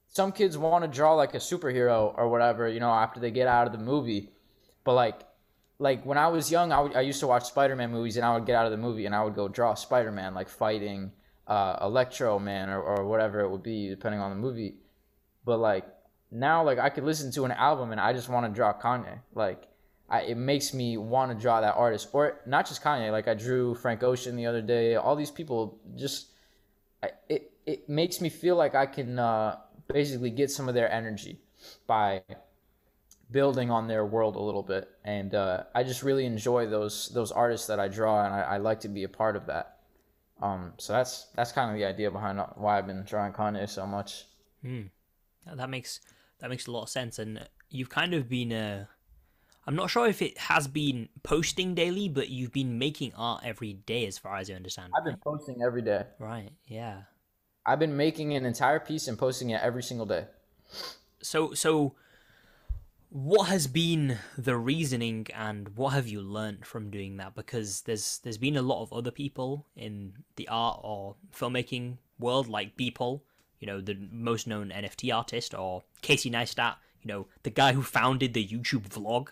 some kids want to draw like a superhero or whatever, after they get out of the movie. But like when I was young, I used to watch Spider-Man movies and I would get out of the movie and I would go draw Spider-Man, like fighting Electro Man or whatever it would be depending on the movie. But like now, like I could listen to an album and I just want to draw Kanye. Like it makes me want to draw that artist, or not just Kanye. Like I drew Frank Ocean the other day. All these people just it makes me feel like I can basically get some of their energy by building on their world a little bit. And I just really enjoy those artists that I draw, and I like to be a part of that. So that's kind of the idea behind why I've been drawing Kanye so much. That makes a lot of sense. And you've kind of been I'm not sure if it has been posting daily, but you've been making art every day, as far as I understand. I've been posting every day. Right. Yeah. I've been making an entire piece and posting it every single day. So what has been the reasoning, and what have you learned from doing that? Because there's been a lot of other people in the art or filmmaking world, like Beeple, the most known NFT artist, or Casey Neistat, the guy who founded the YouTube vlog,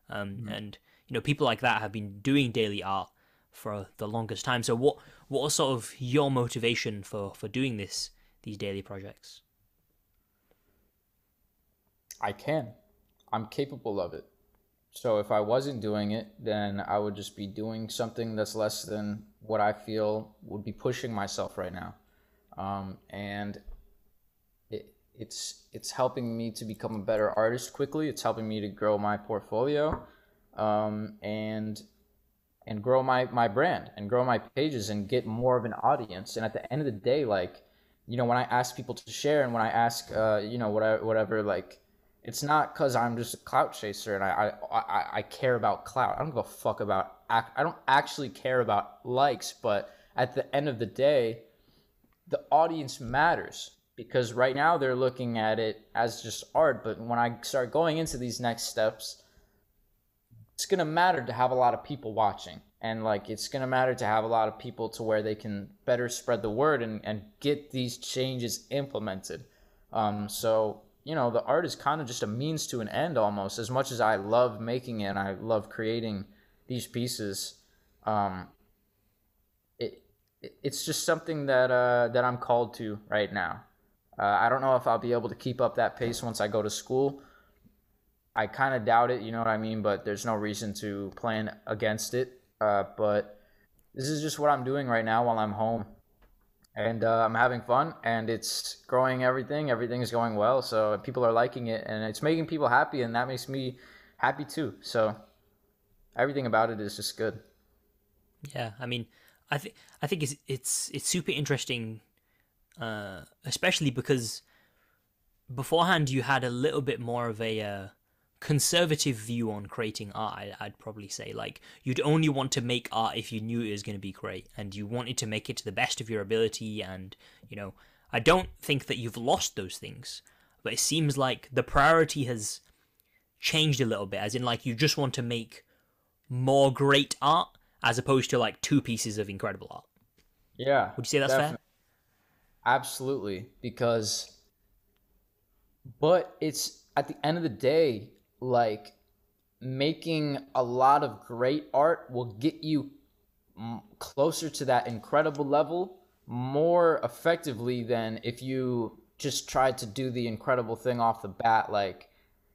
and people like that have been doing daily art for the longest time. So what was sort of your motivation for doing these daily projects? I'm capable of it. So if I wasn't doing it, then I would just be doing something that's less than what I feel would be pushing myself right now. And it's helping me to become a better artist quickly. It's helping me to grow my portfolio, and grow my brand and grow my pages and get more of an audience. And at the end of the day, like, when I ask people to share, and when I ask, whatever, like, it's not because I'm just a clout chaser and I care about clout. I don't give a fuck about, I don't actually care about likes, but at the end of the day, the audience matters, because right now they're looking at it as just art. But when I start going into these next steps, it's going to matter to have a lot of people watching, and like, it's going to matter to have a lot of people to where they can better spread the word and get these changes implemented. So the art is kind of just a means to an end almost. As much as I love making it and I love creating these pieces, it's just something that I'm called to right now. I don't know if I'll be able to keep up that pace once I go to school. I kind of doubt it, you know what I mean? But there's no reason to plan against it. But this is just what I'm doing right now while I'm home. And I'm having fun, and it's growing everything. Everything is going well, so people are liking it, and it's making people happy, and that makes me happy too. So everything about it is just good. Yeah, I mean, I think it's super interesting, especially because beforehand you had a little bit more of a conservative view on creating art. I'd probably say, like, you'd only want to make art if you knew it was going to be great, and you wanted to make it to the best of your ability. And I don't think that you've lost those things, but it seems like the priority has changed a little bit, as in, like, you just want to make more great art as opposed to like 2 pieces of incredible art. Yeah, would you say that's fair? Absolutely. But it's, at the end of the day, like, making a lot of great art will get you closer to that incredible level more effectively than if you just tried to do the incredible thing off the bat. Like,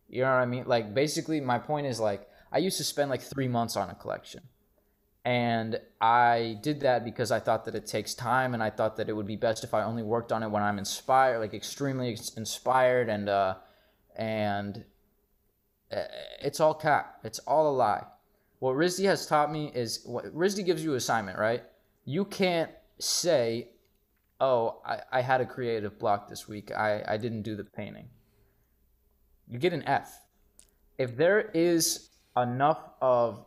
you know what I mean? Like, basically my point is, like, I used to spend like 3 months on a collection, and I did that because I thought that it takes time, and I thought that it would be best if I only worked on it when I'm inspired, like extremely inspired. And it's all cap. It's all a lie. What RISD has taught me is, what RISD gives you an assignment, right? You can't say, oh, I had a creative block this week. I didn't do the painting. You get an F. If there is enough of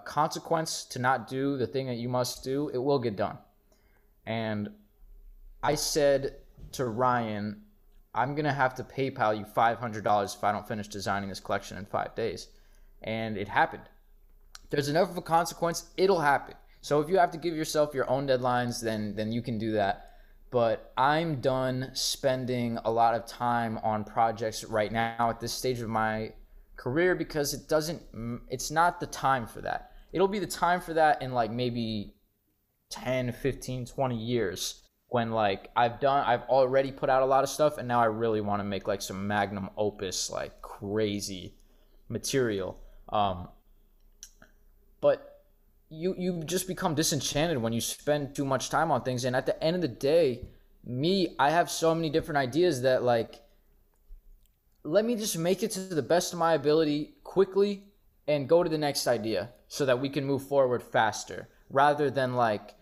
consequence to not do the thing that you must do, it will get done. And I said to Ryan, I'm going to have to PayPal you $500 if I don't finish designing this collection in 5 days. And it happened. There's enough of a consequence, it'll happen. So if you have to give yourself your own deadlines, then you can do that. But I'm done spending a lot of time on projects right now at this stage of my career, because it's not the time for that. It'll be the time for that in like maybe 10, 15, 20 years, when like I've already put out a lot of stuff, and now I really want to make like some magnum opus, like crazy material. But you just become disenchanted when you spend too much time on things. And at the end of the day, I have so many different ideas that, like, let me just make it to the best of my ability quickly and go to the next idea so that we can move forward faster rather than like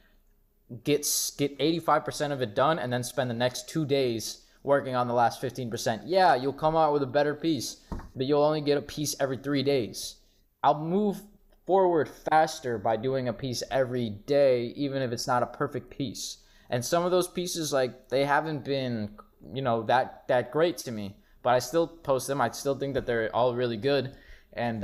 get 85% of it done and then spend the next 2 days working on the last 15%. Yeah, you'll come out with a better piece, but you'll only get a piece every 3 days. I'll move forward faster by doing a piece every day, even if it's not a perfect piece. And some of those pieces, like, they haven't been, that great to me, but I still post them. I still think that they're all really good. And,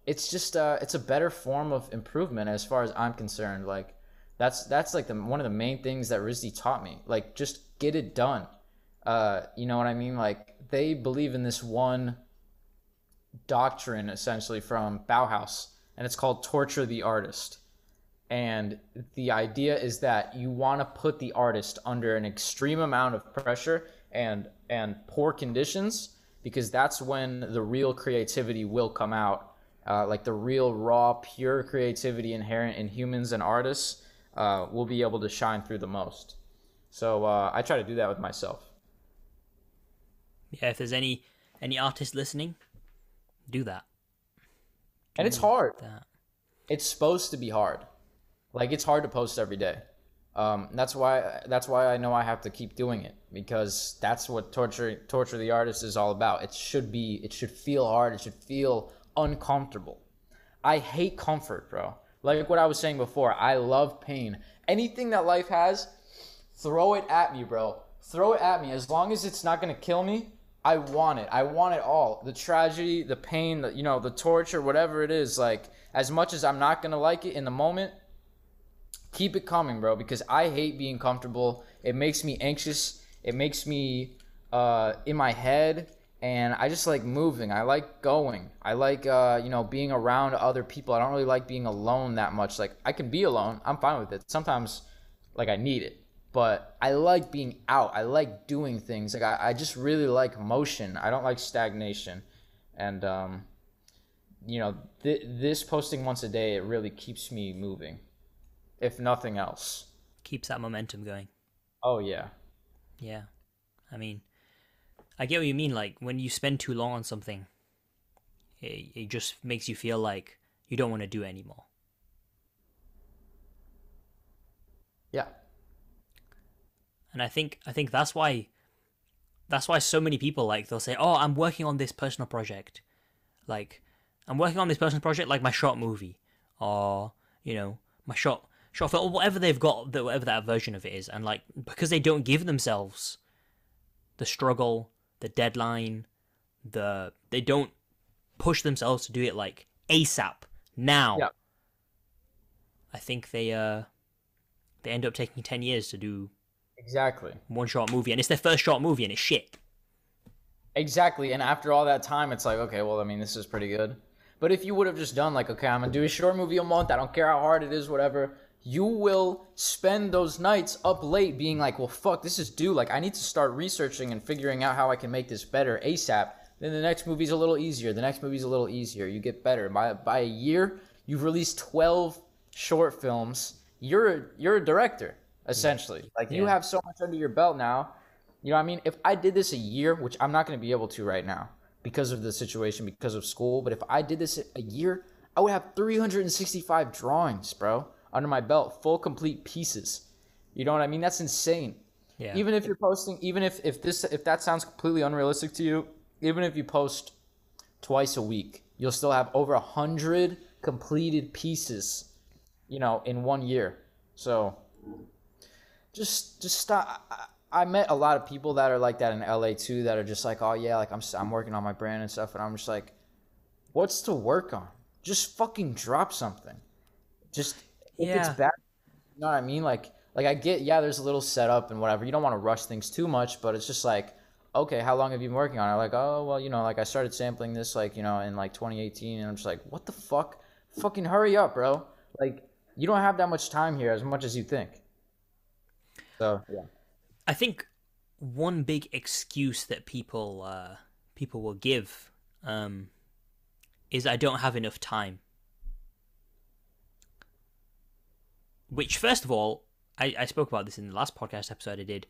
it's just, it's a better form of improvement as far as I'm concerned. Like, that's like one of the main things that RISD taught me. Like, just get it done. You know what I mean? Like, they believe in this one doctrine, essentially, from Bauhaus, and it's called torture the artist. And the idea is that you want to put the artist under an extreme amount of pressure and poor conditions, because that's when the real creativity will come out. Like the real, raw, pure creativity inherent in humans and artists will be able to shine through the most. So I try to do that with myself. Yeah, if there's any artists listening, do that. And it's hard. It's supposed to be hard. Like, it's hard to post every day. That's why I know I have to keep doing it, because that's what torture the artist is all about. It should feel hard. It should feel uncomfortable. I hate comfort, bro. Like what I was saying before, I love pain. Anything that life has, throw it at me, bro. Throw it at me. As long as it's not gonna kill me, I want it. I want it all. The tragedy, the pain, the torture, whatever it is. Like, as much as I'm not gonna like it in the moment, keep it coming, bro, because I hate being comfortable. It makes me anxious. It makes me in my head, and I just like moving. I like going. I like, being around other people. I don't really like being alone that much. Like, I can be alone. I'm fine with it. Sometimes, like, I need it. But I like being out. I like doing things. Like, I just really like motion. I don't like stagnation. And, this posting once a day, it really keeps me moving, if nothing else. Keeps that momentum going. Oh, yeah. Yeah. I mean, I get what you mean. Like, when you spend too long on something, it just makes you feel like you don't want to do it anymore. Yeah. And I think that's why so many people, like, they'll say, "Oh, I'm working on this personal project." Like, I'm working on this personal project, like my short movie, or my short film, or whatever they've got, whatever that version of it is. And like, because they don't give themselves the struggle, the deadline, they don't push themselves to do it like ASAP now. Yeah. I think they end up taking 10 years to do exactly one short movie, and it's their first short movie, and it's shit. Exactly, and after all that time, it's like, okay, well, I mean, this is pretty good. But if you would have just done like, okay, I'm gonna do a short movie a month, I don't care how hard it is, whatever, you will spend those nights up late being like, well, fuck, this is due. Like, I need to start researching and figuring out how I can make this better ASAP. Then the next movie's a little easier. The next movie's a little easier. You get better. By a year, you've released 12 short films. You're a director, essentially. Like, you have so much under your belt now. You know what I mean? If I did this a year, which I'm not going to be able to right now because of the situation, because of school, but if I did this a year, I would have 365 drawings, bro, under my belt, full complete pieces. You know what I mean? That's insane. Yeah. Even if you're posting, even if that sounds completely unrealistic to you, even if you post twice a week, you'll still have over 100 completed pieces, in 1 year. So just stop. I met a lot of people that are like that in LA too, that are just like, oh yeah, like I'm working on my brand and stuff, and I'm just like, what's to work on? Just fucking drop something. Just if it's bad, you know what I mean? Like I get, there's a little setup and whatever. You don't want to rush things too much, but it's just like, okay, how long have you been working on it? Like, oh well, like I started sampling this like in like 2018, and I'm just like, what the fuck? Fucking hurry up, bro! Like, you don't have that much time here as much as you think. So yeah. I think one big excuse that people will give is I don't have enough time. Which, first of all, I spoke about this in the last podcast episode I did.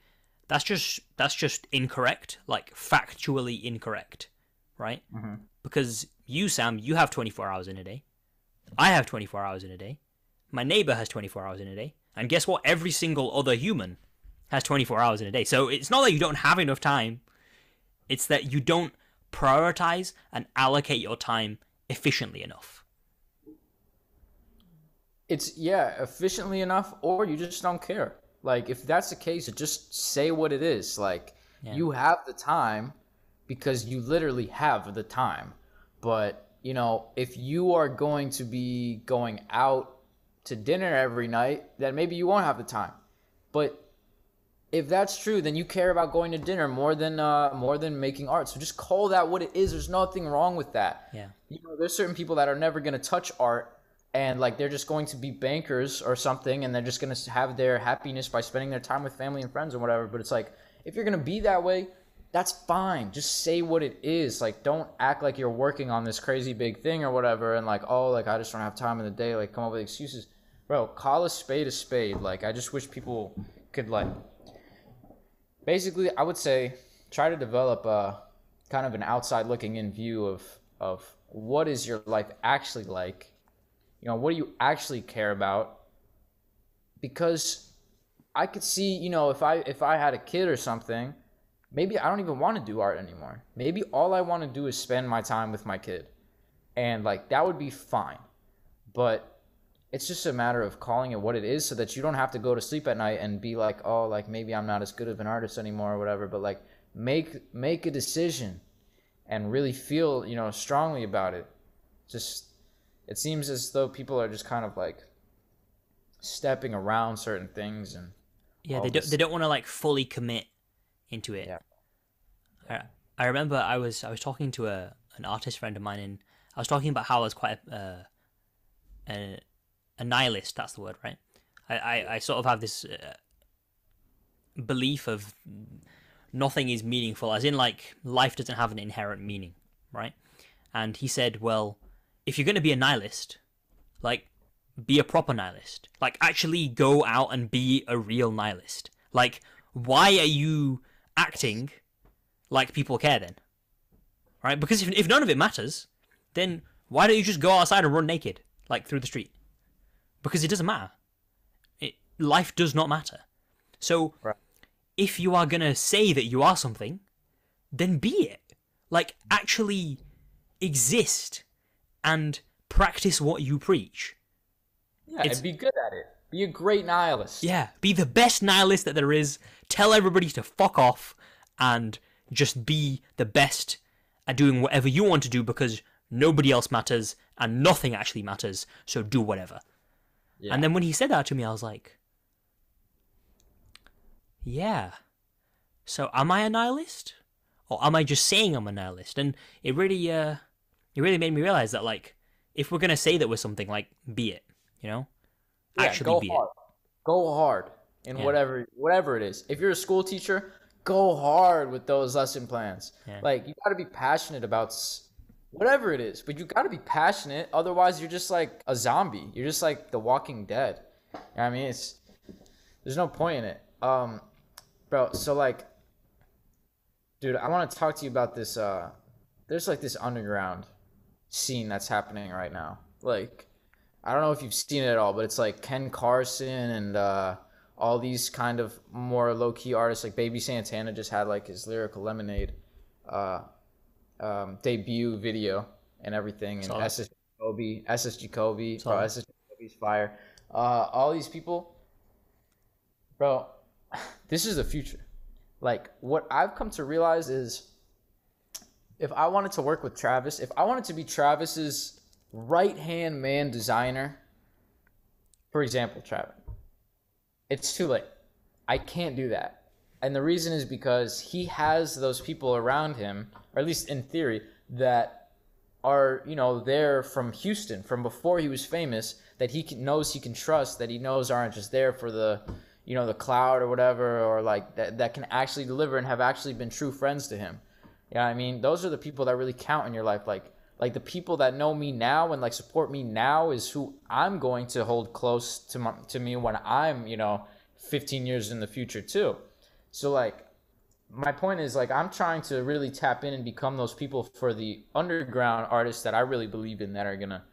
that's just incorrect, like factually incorrect, right? Mm-hmm. Because you, Sam, you have 24 hours in a day. I have 24 hours in a day. My neighbor has 24 hours in a day. And guess what? Every single other human has 24 hours in a day. So it's not that you don't have enough time. It's that you don't prioritize and allocate your time efficiently enough. It's, yeah, efficiently enough, or you just don't care. Like, if that's the case, just say what it is. Like, you have the time because you literally have the time. But, you know, if you are going to be going out to dinner every night, then maybe you won't have the time. But if that's true, then you care about going to dinner more than making art. So just call that what it is. There's nothing wrong with that. Yeah. You know, there's certain people that are never going to touch art, and like they're just going to be bankers or something, and they're just going to have their happiness by spending their time with family and friends or whatever. But it's like, if you're going to be that way, that's fine. Just say what it is. Like, don't act like you're working on this crazy big thing or whatever, and like, oh, like I just don't have time in the day. Like, come up with excuses. Bro, call a spade a spade. Like, I just wish people could, like, basically, I would say try to develop a kind of an outside looking in view of what is your life actually like. You know, what do you actually care about? Because I could see, you know, if I had a kid or something, maybe I don't even want to do art anymore. Maybe all I want to do is spend my time with my kid. And like that would be fine. But it's just a matter of calling it what it is so that you don't have to go to sleep at night and be like, oh, like maybe I'm not as good of an artist anymore or whatever. But like make a decision and really feel, you know, strongly about it. Just, it seems as though people are just kind of like stepping around certain things, and they don't want to like fully commit into it. Yeah. I remember I was talking to an artist friend of mine, and I was talking about how I was quite a nihilist. That's the word, right? I sort of have this belief of nothing is meaningful, as in like life doesn't have an inherent meaning, right? And he said, well, if you're going to be a nihilist, like, be a proper nihilist. Like, actually go out and be a real nihilist. Like, why are you acting like people care then? Right? Because if none of it matters, then why don't you just go outside and run naked, like, through the street? Because it doesn't matter. Life does not matter. So, right. If you are going to say that you are something, then be it. Like, actually exist and practice what you preach. Yeah, and be good at it. Be a great nihilist. Yeah, be the best nihilist that there is. Tell everybody to fuck off and just be the best at doing whatever you want to do, because nobody else matters and nothing actually matters, so do whatever. Yeah. And then when he said that to me, I was like, yeah. So am I a nihilist? Or am I just saying I'm a nihilist? And it really made me realize that, like, if we're gonna say that we're something, like, be it, you know, actually be hard. it. Go hard in whatever it is. If you're a school teacher, go hard with those lesson plans. Yeah. Like, you gotta be passionate about whatever it is, but you gotta be passionate. Otherwise, you're just like a zombie. You're just like The Walking Dead. You know what I mean, there's no point in it. Bro. So like, dude, I want to talk to you about this. There's like this underground scene that's happening right now. Like, I don't know if you've seen it at all, but it's like Ken Carson and all these kind of more low-key artists. Like Baby Santana just had like his Lyrical Lemonade debut video and everything. And SSG Kobe, bro, SSG Kobe's fire. All these people, bro, this is the future. Like, what I've come to realize is, if I wanted to work with Travis, if I wanted to be Travis's right-hand man designer, for example, Travis, it's too late. I can't do that. And the reason is because he has those people around him, or at least in theory, that are, you know, there from Houston, from before he was famous, that knows he can trust, that he knows aren't just there for the, you know, the cloud or whatever, or like that can actually deliver and have actually been true friends to him. You know what I mean? Those are the people that really count in your life. Like the people that know me now and like support me now is who I'm going to hold close to me when I'm, you know, 15 years in the future too. So like my point is like I'm trying to really tap in and become those people for the underground artists that I really believe in that are gonna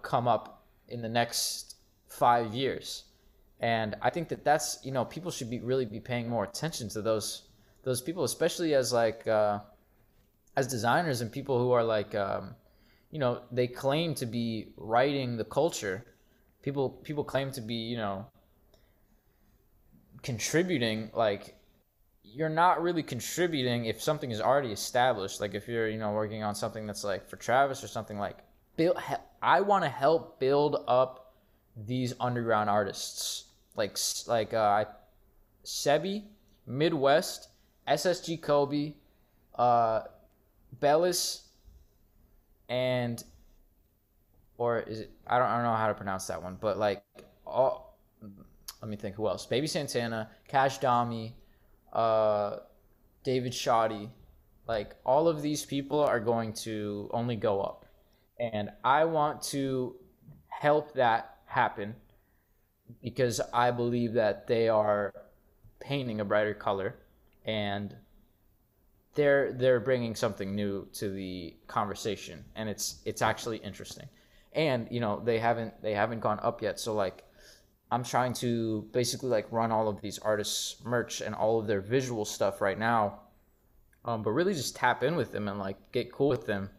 come up in the next 5 years. And I think that that's people should be really be paying more attention to those people, especially as like as designers and people who are like they claim to be writing the culture. People claim to be contributing. Like you're not really contributing if something is already established. Like if you're working on something that's like for Travis or something, like I want to help build up these underground artists like Sebi, Midwest, SSG Kobe, Bellis, and or is it I don't know how to pronounce that one, but like all let me think who else. Baby Santana, Cash Dami, David Shotty, like all of these people are going to only go up. And I want to help that happen because I believe that they are painting a brighter color and they're bringing something new to the conversation, and it's actually interesting. And they haven't gone up yet, so like I'm trying to basically like run all of these artists merch and all of their visual stuff right now, but really just tap in with them and like get cool with them.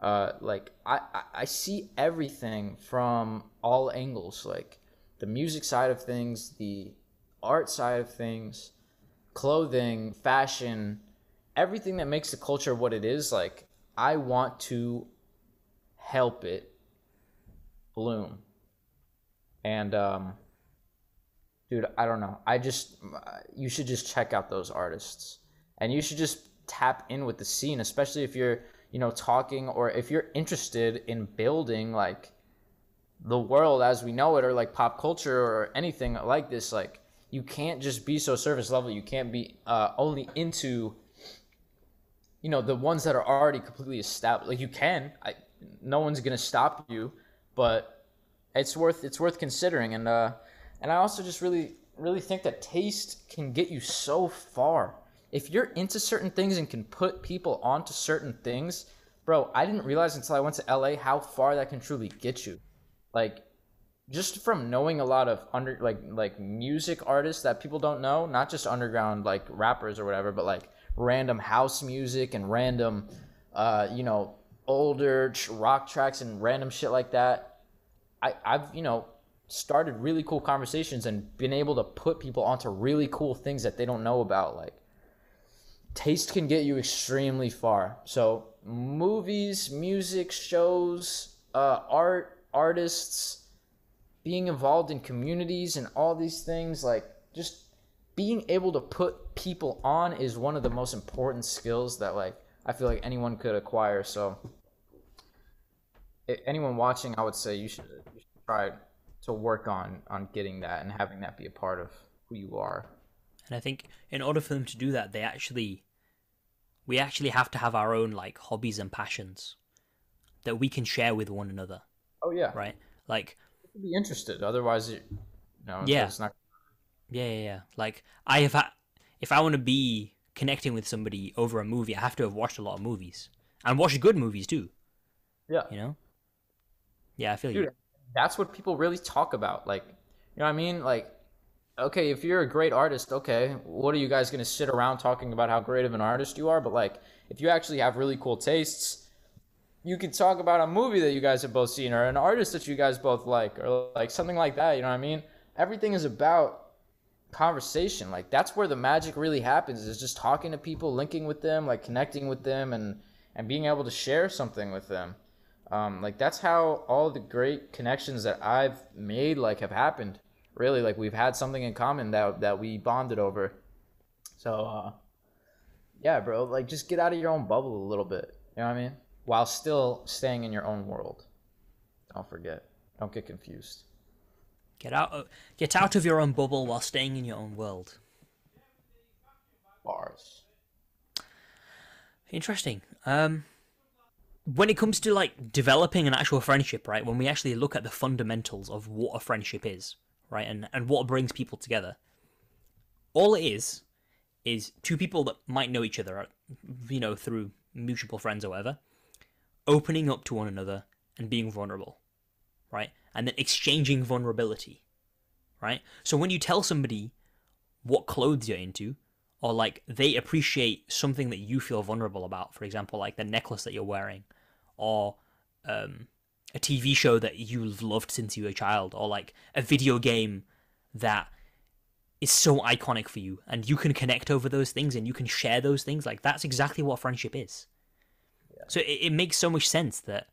Like I see everything from all angles, like the music side of things, the art side of things, clothing, fashion, everything that makes the culture what it is. Like I want to help it bloom. And dude, I don't know. You should just check out those artists, and you should just tap in with the scene, especially if you're talking, or if you're interested in building like the world as we know it, or like pop culture or anything like this. Like you can't just be so surface level. You can't be only into the ones that are already completely established. Like you can, no one's gonna stop you, but it's worth considering. And I also just really think that taste can get you so far. If you're into certain things and can put people onto certain things, bro, I didn't realize until I went to LA how far that can truly get you. Like just from knowing a lot of like music artists that people don't know, not just underground like rappers or whatever, but like random house music and random older rock tracks and random shit like that. I've started really cool conversations and been able to put people onto really cool things that they don't know about. Like taste can get you extremely far. So movies, music, shows, artists, being involved in communities and all these things, like just being able to put people on is one of the most important skills that like I feel like anyone could acquire. So anyone watching, I would say you should try to work on getting that and having that be a part of who you are. And I think in order for them to do that, we actually have to have our own like hobbies and passions that we can share with one another. Oh yeah. Right? Like be interested, otherwise yeah. It's not. Yeah. Like if I want to be connecting with somebody over a movie, I have to have watched a lot of movies and watched good movies too. Yeah. Yeah, I feel Dude, you. That's what people really talk about. Like, what I mean? Like, okay, if you're a great artist, okay, what are you guys going to sit around talking about how great of an artist you are? But like, if you actually have really cool tastes, you could talk about a movie that you guys have both seen, or an artist that you guys both like, or like something like that. You know what I mean? Everything is about conversation. Like that's where the magic really happens, is just talking to people, linking with them, like connecting with them, and being able to share something with them. Like that's how all the great connections that I've made like have happened. Really, like we've had something in common that we bonded over. So yeah, bro, like just get out of your own bubble a little bit. You know what I mean? While still staying in your own world. Don't forget. Don't get confused. Get out of your own bubble while staying in your own world. Bars. Interesting. When it comes to like developing an actual friendship, right? When we actually look at the fundamentals of what a friendship is, right, and what brings people together, All it is two people that might know each other, through mutual friends or whatever, opening up to one another and being vulnerable, right? And then exchanging vulnerability, right? So when you tell somebody what clothes you're into, or like they appreciate something that you feel vulnerable about, for example, like the necklace that you're wearing, or a TV show that you've loved since you were a child, or like a video game that is so iconic for you, and you can connect over those things and you can share those things, like that's exactly what friendship is. Yeah. So it makes so much sense that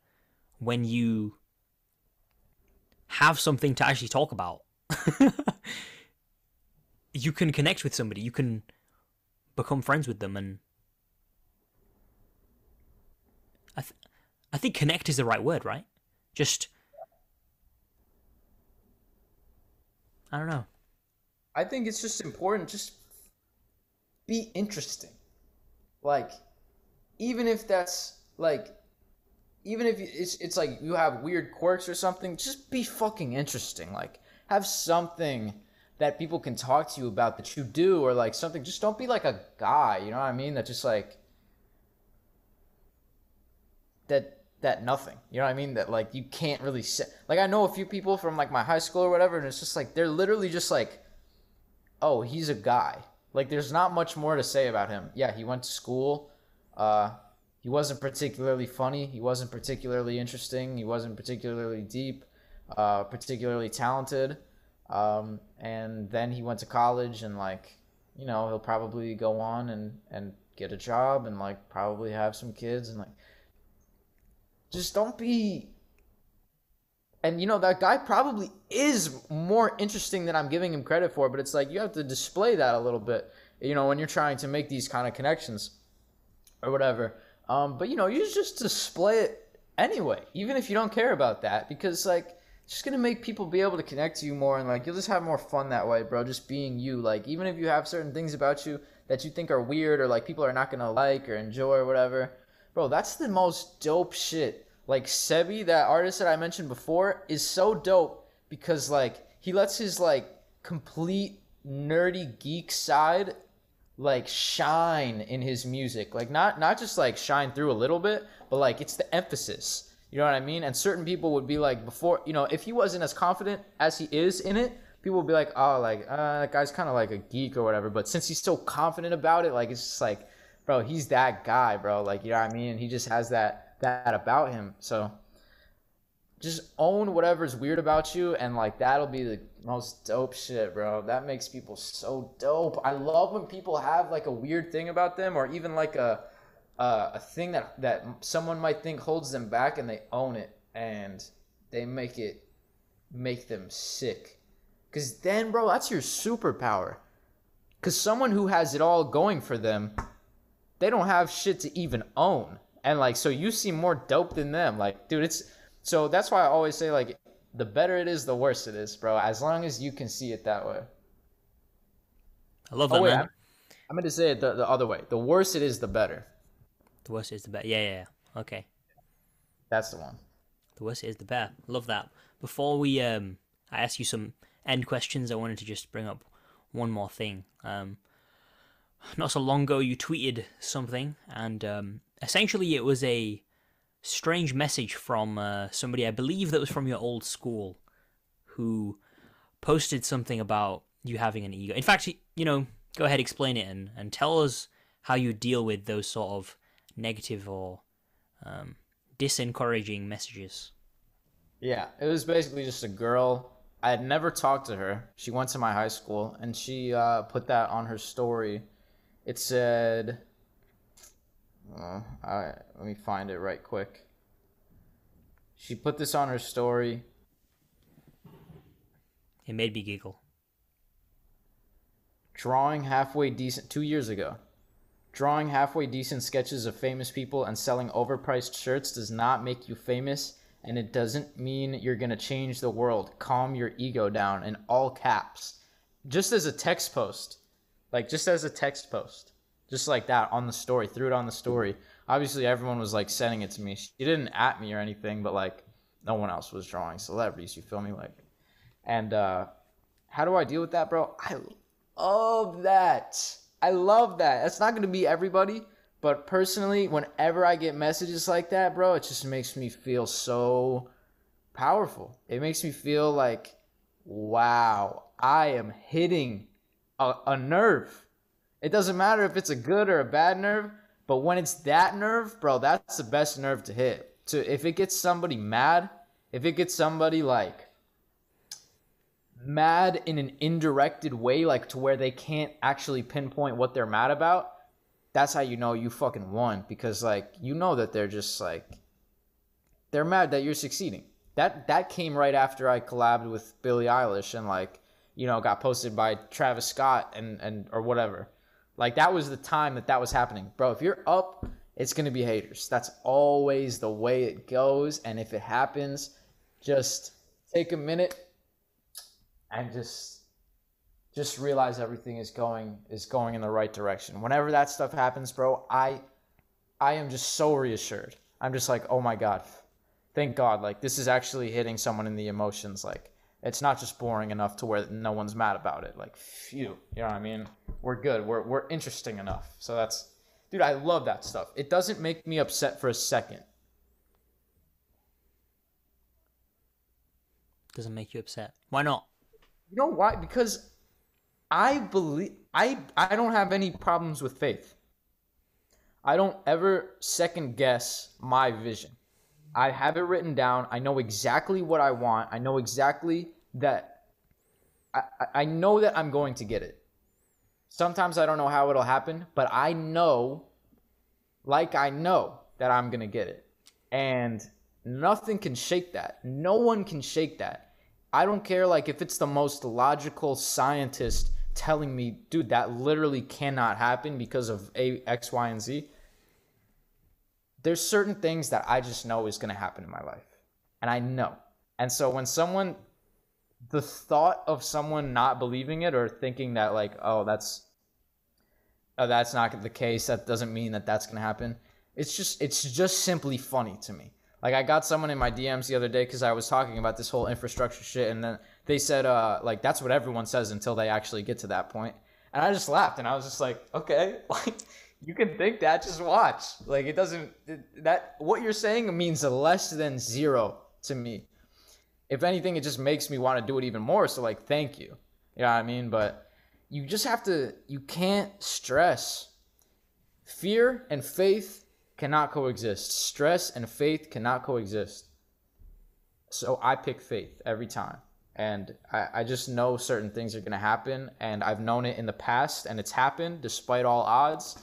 when you have something to actually talk about, you can connect with somebody, you can become friends with them, and I think connect is the right word, right? Just, I don't know. I think it's just important, just be interesting. Like, even if that's like, even if it's like you have weird quirks or something, just be fucking interesting. Like, have something that people can talk to you about that you do, or like something. Just don't be like a guy, you know what I mean? That just like that nothing, you know what I mean? That like you can't really say. Like, I know a few people from like my high school or whatever, and it's just like they're literally just like, oh, he's a guy. Like, there's not much more to say about him. Yeah, he went to school. He wasn't particularly funny. He wasn't particularly interesting. He wasn't particularly deep, particularly talented. And then he went to college, and like, you know, he'll probably go on and get a job and like probably have some kids, and like, just don't be. And you know, that guy probably is more interesting than I'm giving him credit for, but it's like you have to display that a little bit, you know, when you're trying to make these kind of connections or whatever. But you know, you just display it anyway, even if you don't care about that, because like it's just gonna make people be able to connect to you more, and like you'll just have more fun that way, bro. Just being you. Like, even if you have certain things about you that you think are weird, or like people are not gonna like or enjoy or whatever, bro, that's the most dope shit. Like, Sebi, that artist that I mentioned before, is so dope because like he lets his like complete nerdy geek side like shine in his music. Like, not just like shine through a little bit, but like it's the emphasis. You know what I mean? And certain people would be like, before, you know, if he wasn't as confident as he is in it, people would be like, oh, like, that guy's kind of like a geek or whatever. But since he's so confident about it, like, it's just like, bro, he's that guy, bro. Like, you know what I mean? He just has that about him. So just own whatever's weird about you, and like that'll be the most dope shit, bro. That makes people so dope. I love when people have like a weird thing about them, or even like a thing that someone might think holds them back, and they own it and they make them sick. Because then, bro, that's your superpower. Because someone who has it all going for them, they don't have shit to even own. And like, so you seem more dope than them. Like, dude, so that's why I always say, like, the better it is, the worse it is, bro. As long as you can see it that way. I love that, man. I meant to say it the other way. The worse it is, the better. The worse it is, the better. Yeah. Okay. That's the one. The worse it is, the better. Love that. Before we I ask you some end questions, I wanted to just bring up one more thing. Not so long ago, you tweeted something, and essentially it was a strange message from somebody, I believe that was from your old school, who posted something about you having an ego. In fact, you know, go ahead, explain it, and tell us how you deal with those sort of negative or disencouraging messages. Yeah, it was basically just a girl. I had never talked to her. She went to my high school, and she put that on her story. It said, let me find it right quick. She put this on her story. It made me giggle. Drawing halfway decent 2 years ago. Drawing halfway decent sketches of famous people and selling overpriced shirts does not make you famous, and it doesn't mean you're gonna change the world. Calm your ego down, in all caps. Just as a text post. Like, just as a text post. Just like that on the story. Threw it on the story. Obviously, everyone was, like, sending it to me. She didn't at me or anything, but, like, no one else was drawing celebrities. You feel me? Like, and how do I deal with that, bro? love that. I love that. That's not going to be everybody, but personally, whenever I get messages like that, bro, it just makes me feel so powerful. It makes me feel like, wow, I am hitting a nerve. It doesn't matter if it's a good or a bad nerve, but when it's that nerve, bro, that's the best nerve to hit. If it gets somebody mad, if it gets somebody like mad in an indirected way, like to where they can't actually pinpoint what they're mad about, that's how you know you fucking won. Because like, you know that they're just like, they're mad that you're succeeding. That came right after I collabed with Billie Eilish and like, you know, got posted by Travis Scott and or whatever. Like, that was the time that was happening. Bro, if you're up, it's going to be haters. That's always the way it goes. And if it happens, just take a minute and just realize everything is going in the right direction. Whenever that stuff happens, bro, I am just so reassured. I'm just like, oh my God, thank God. Like, this is actually hitting someone in the emotions. Like, it's not just boring enough to where no one's mad about it. Like, phew, you know what I mean? We're good. We're interesting enough. So that's, dude, I love that stuff. It doesn't make me upset for a second. Doesn't make you upset. Why not? You know why? Because I believe I don't have any problems with faith. I don't ever second guess my vision. I have it written down. I know exactly what I want. I know exactly that I know that I'm going to get it. Sometimes I don't know how it'll happen, but I know that I'm going to get it. And nothing can shake that. No one can shake that. I don't care like if it's the most logical scientist telling me, dude, that literally cannot happen because of X, Y, and Z. There's certain things that I just know is going to happen in my life. And I know. And so when the thought of someone not believing it or thinking that like, oh, that's not the case, that doesn't mean that that's going to happen. It's just simply funny to me. Like, I got someone in my DMs the other day because I was talking about this whole infrastructure shit. And then they said, like, that's what everyone says until they actually get to that point. And I just laughed and I was just like, okay, like, you can think that, just watch. Like, it doesn't, what you're saying means less than zero to me. If anything, it just makes me want to do it even more. So, like, thank you. You know what I mean? But you just have to, you can't stress. Fear and faith cannot coexist. Stress and faith cannot coexist. So I pick faith every time. And I just know certain things are going to happen. And I've known it in the past. And it's happened despite all odds.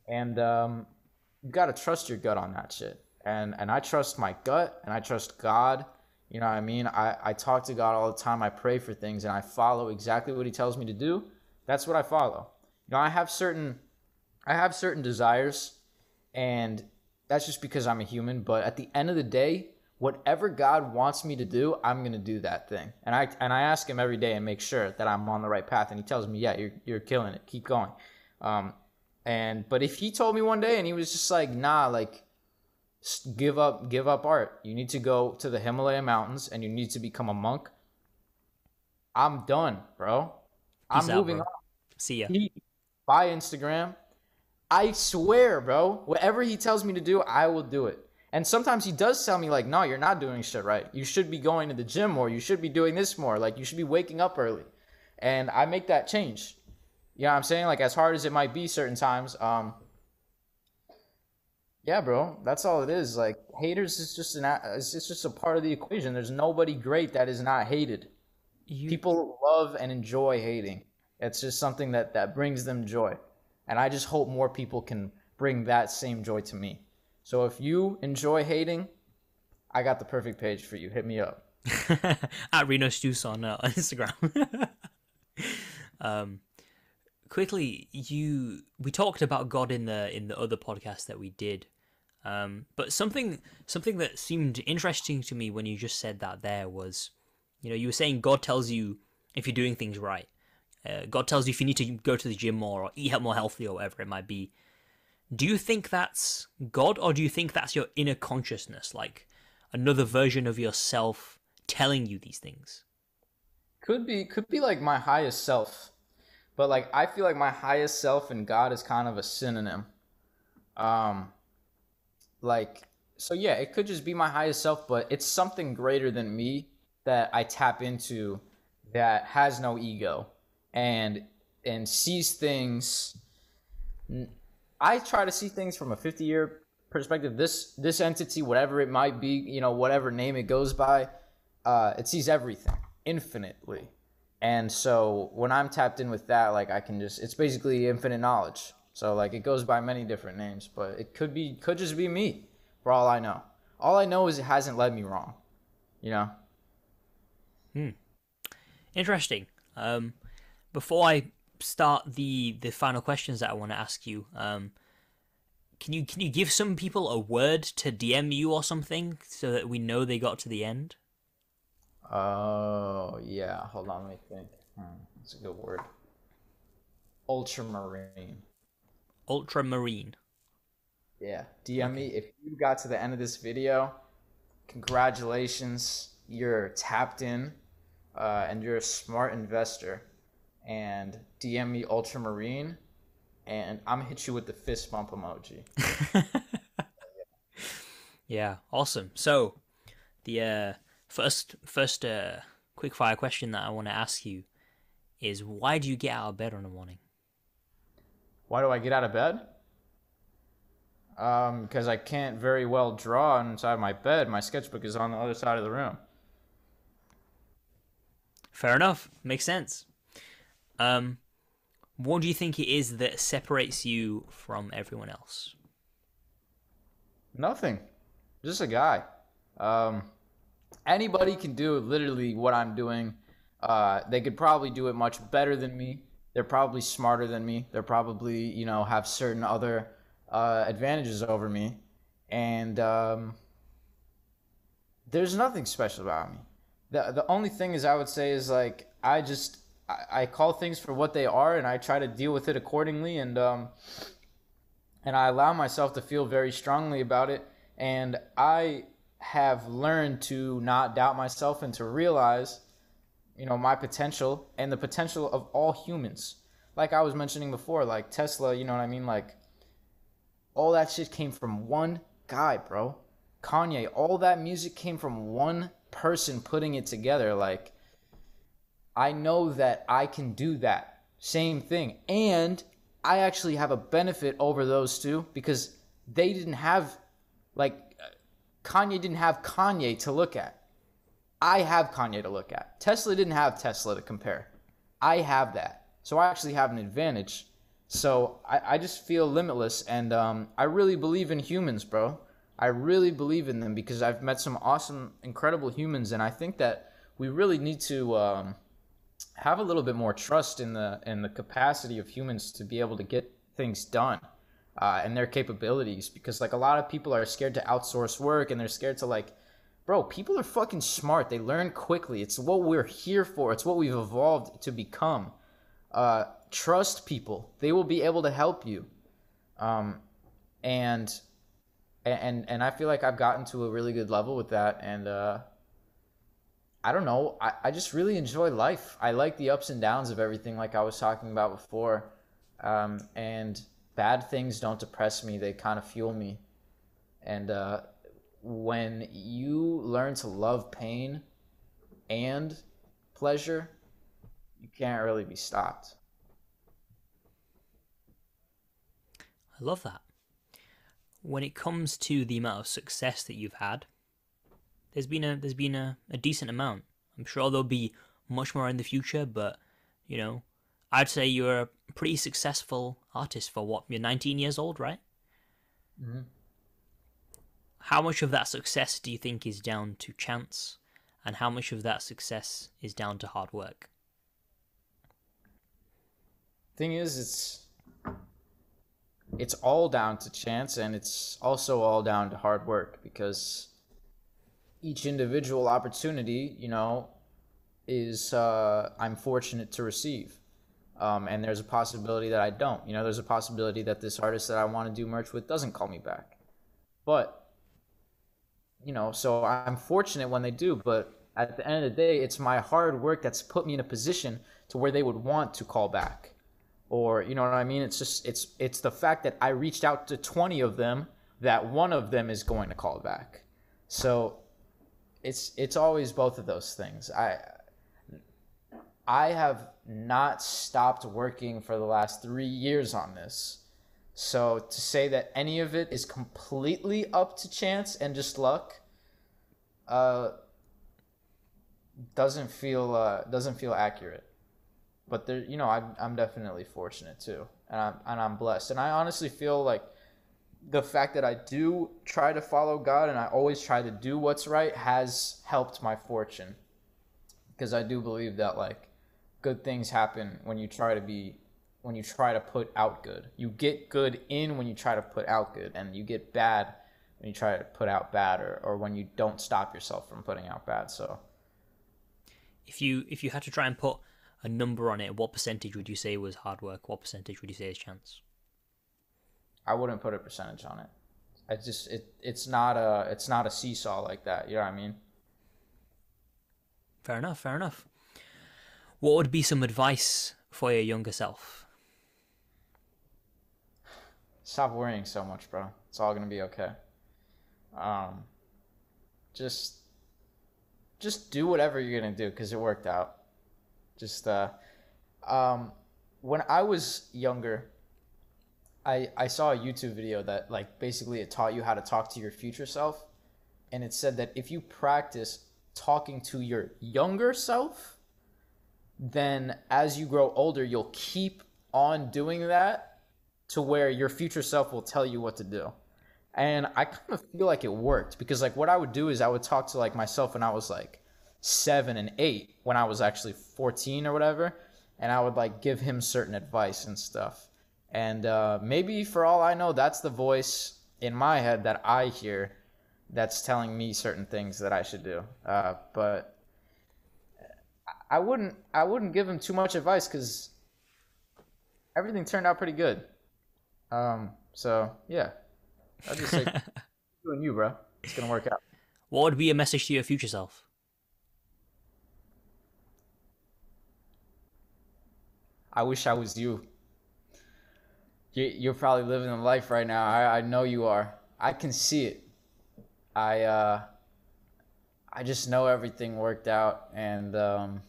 And you got to trust your gut on that shit. And I trust my gut. And I trust God. You know what I mean? I talk to God all the time. I pray for things. And I follow exactly what he tells me to do. That's what I follow. You know, I have certain desires. And that's just because I'm a human. But at the end of the day, whatever God wants me to do, I'm going to do that thing. And I ask him every day and make sure that I'm on the right path. And he tells me, yeah, you're killing it. Keep going. But if he told me one day and he was just like, nah, like, give up art. You need to go to the Himalaya mountains and you need to become a monk. I'm done, bro. I'm moving on. See ya. Bye, Instagram. I swear, bro, whatever he tells me to do, I will do it. And sometimes he does tell me, like, no, you're not doing shit right. You should be going to the gym more. You should be doing this more. Like, you should be waking up early. And I make that change. You know what I'm saying? Like, as hard as it might be certain times. Yeah, bro, that's all it is. Like, haters is just it's just a part of the equation. There's nobody great that is not hated. People love and enjoy hating. It's just something that brings them joy. And I just hope more people can bring that same joy to me. So if you enjoy hating, I got the perfect page for you. Hit me up. At Reeno Juice on Instagram. Quickly, we talked about God in the other podcast that we did. But something that seemed interesting to me when you just said that there was, you know, you were saying God tells you if you're doing things right. God tells you if you need to go to the gym more or eat more healthy or whatever it might be. Do you think that's God, or do you think that's your inner consciousness, like another version of yourself telling you these things? Could be like my highest self. But like I feel like my highest self and God is kind of a synonym. Um, like so yeah, it could just be my highest self, but it's something greater than me that I tap into that has no ego and sees things. I try to see things from a 50-year perspective. This entity, whatever it might be, whatever name it goes by, it sees everything infinitely. And so when I'm tapped in with that, like I can just, it's basically infinite knowledge. So like it goes by many different names, but it could just be me for all I know. All I know is it hasn't led me wrong, you know? Hmm. Interesting. Before I start the final questions that I want to ask you, can you give some people a word to DM you or something so that we know they got to the end? Oh, yeah. Hold on, let me think. That's a good word. Ultramarine. Ultramarine. Yeah. DM me Okay. if you got to the end of this video. Congratulations. You're tapped in, and you're a smart investor. And DM me Ultramarine, and I'm gonna hit you with the fist bump emoji. Yeah, awesome. So the first quick fire question that I want to ask you is, why do you get out of bed in the morning? Why do I get out of bed? Because I can't very well draw inside my bed. My sketchbook is on the other side of the room. Fair enough. Makes sense. Um, what do you think it is that separates you from everyone else? Nothing. Just a guy. Um, Anybody can do literally what I'm doing. They could probably do it much better than me. They're probably smarter than me. They're probably, have certain other advantages over me. And there's nothing special about me. The only thing is I would say is like I call things for what they are and I try to deal with it accordingly and I allow myself to feel very strongly about it, and I have learned to not doubt myself and to realize my potential and the potential of all humans. Like I was mentioning before, like Tesla, you know what I mean? Like all that shit came from one guy, bro. Kanye, all that music came from one person putting it together. Like I know that I can do that same thing, and I actually have a benefit over those two because they didn't have, like, Kanye didn't have Kanye to look at. I have Kanye to look at. Tesla didn't have Tesla to compare. I have that. So I actually have an advantage. So I just feel limitless, and I really believe in humans, bro. I really believe in them because I've met some awesome, incredible humans, and I think that we really need to have a little bit more trust in the capacity of humans to be able to get things done, and their capabilities. Because like a lot of people are scared to outsource work, and they're scared to like, bro, people are fucking smart. They learn quickly. It's what we're here for. It's what we've evolved to become. Trust people. They will be able to help you. And I feel like I've gotten to a really good level with that. And I don't know. I just really enjoy life. I like the ups and downs of everything, like I was talking about before. And bad things don't depress me. They kind of fuel me. And when you learn to love pain and pleasure, you can't really be stopped. I love that. When it comes to the amount of success that you've had, there's been a decent amount. I'm sure there'll be much more in the future, but I'd say you're a pretty successful artist for what, you're 19 years old, right? Mm-hmm. How much of that success do you think is down to chance, and how much of that success is down to hard work? Thing is, it's all down to chance, and it's also all down to hard work, because each individual opportunity, is I'm fortunate to receive. And there's a possibility that I don't. There's a possibility that this artist that I want to do merch with doesn't call me back. But, so I'm fortunate when they do, but at the end of the day, it's my hard work that's put me in a position to where they would want to call back. or you know what I mean? It's just it's the fact that I reached out to 20 of them, that one of them is going to call back. So it's always both of those things. I have not stopped working for the last 3 years on this. So to say that any of it is completely up to chance and just luck, doesn't feel accurate. But there, you know, I'm definitely fortunate too, and I'm blessed. And I honestly feel like the fact that I do try to follow God and I always try to do what's right has helped my fortune, because I do believe that like good things happen when you try to put out good. You get good in when you try to put out good, and you get bad when you try to put out bad, or when you don't stop yourself from putting out bad. So if you had to try and put a number on it, what percentage would you say was hard work? What percentage would you say is chance? I wouldn't put a percentage on it. It's not a seesaw like that. You know what I mean? Fair enough. What would be some advice for your younger self? Stop worrying so much, bro. It's all gonna be okay. Just do whatever you're gonna do, because it worked out. Just when I was younger, I saw a YouTube video that like basically it taught you how to talk to your future self, and it said that if you practice talking to your younger self, then as you grow older, you'll keep on doing that to where your future self will tell you what to do. And I kind of feel like it worked, because like what I would do is I would talk to like myself when I was like 7 and 8, when I was actually 14 or whatever, and I would like give him certain advice and stuff. And maybe for all I know, that's the voice in my head that I hear that's telling me certain things that I should do. But I wouldn't give him too much advice, because everything turned out pretty good. So yeah, I'll just say, doing you, bro. It's gonna work out. What would be a message to your future self? I wish I was you. You're probably living a life right now. I know you are. I can see it. I just know everything worked out, and the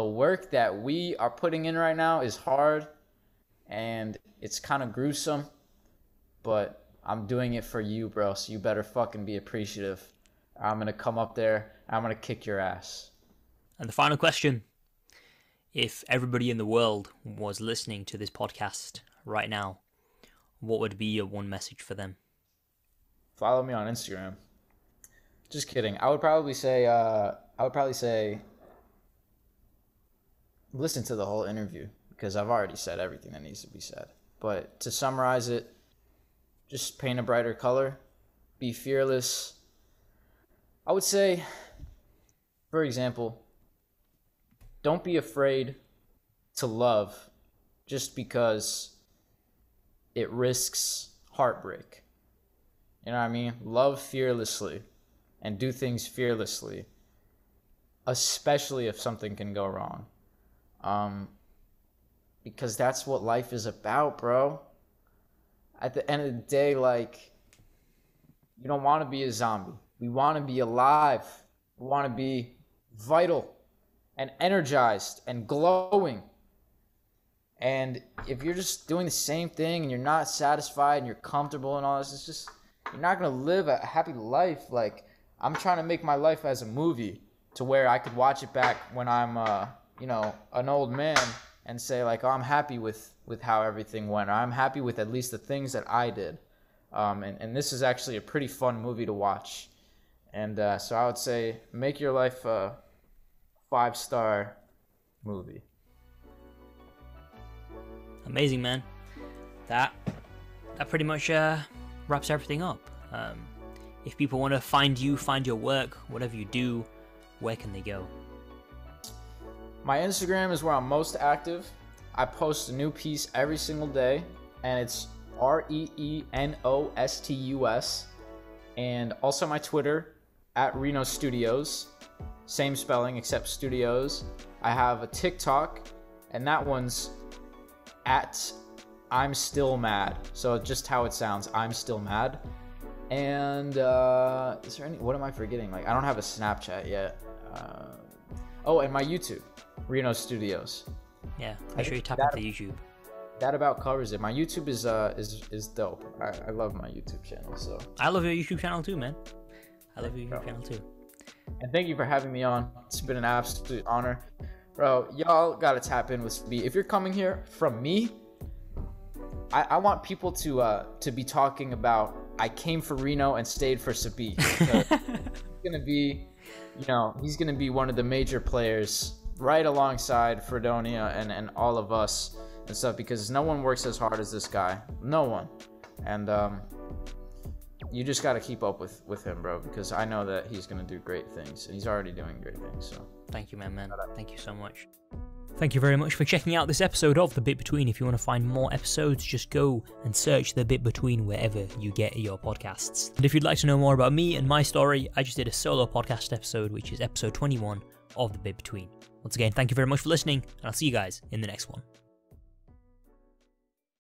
work that we are putting in right now is hard, and it's kind of gruesome, but I'm doing it for you, bro. So you better fucking be appreciative. I'm gonna come up there, I'm gonna kick your ass. And the final question: if everybody in the world was listening to this podcast right now, what would be your one message for them? Follow me on Instagram. Just kidding. I would probably say listen to the whole interview, because I've already said everything that needs to be said. But to summarize it, just paint a brighter color, be fearless. I would say, for example, don't be afraid to love just because it risks heartbreak. You know what I mean? Love fearlessly and do things fearlessly, especially if something can go wrong. Because that's what life is about, bro. At the end of the day, like, you don't want to be a zombie. We want to be alive. We want to be vital and energized and glowing. And if you're just doing the same thing and you're not satisfied and you're comfortable and all this, it's just, you're not going to live a happy life. Like, I'm trying to make my life as a movie to where I could watch it back when I'm, an old man and say, like, oh, I'm happy with how everything went. Or I'm happy with at least the things that I did. And this is actually a pretty fun movie to watch. And so I would say make your life a 5-star movie. Amazing, man. That pretty much wraps everything up. If people want to find you, find your work, whatever you do, where can they go? My Instagram is where I'm most active. I post a new piece every single day, and it's REENOSTUS. And also my Twitter, @Reeno Studios. Same spelling except studios. I have a TikTok, and that one's at I'm still mad. So just how it sounds, I'm still mad. And is there any? What am I forgetting? Like I don't have a Snapchat yet. Oh, and my YouTube, Reeno Studios. Yeah, make sure you tap into YouTube. That about covers it. My YouTube is dope. I love my YouTube channel. So I love your YouTube channel too, man. I love your YouTube channel too. And thank you for having me on. It's been an absolute honor, bro. Y'all gotta tap in with me. If you're coming here from me, I want people to be talking about I came for Reeno and stayed for Sabi. He's gonna be, he's gonna be one of the major players right alongside Fredonia and all of us and stuff, because no one works as hard as this guy. No one. And you just got to keep up with him, bro, because I know that he's going to do great things, and he's already doing great things. So thank you, man. Thank you so much. Thank you very much for checking out this episode of The Bit Between. If you want to find more episodes, just go and search The Bit Between wherever you get your podcasts. And if you'd like to know more about me and my story, I just did a solo podcast episode, which is episode 21 of The Bit Between. Once again, thank you very much for listening, and I'll see you guys in the next one.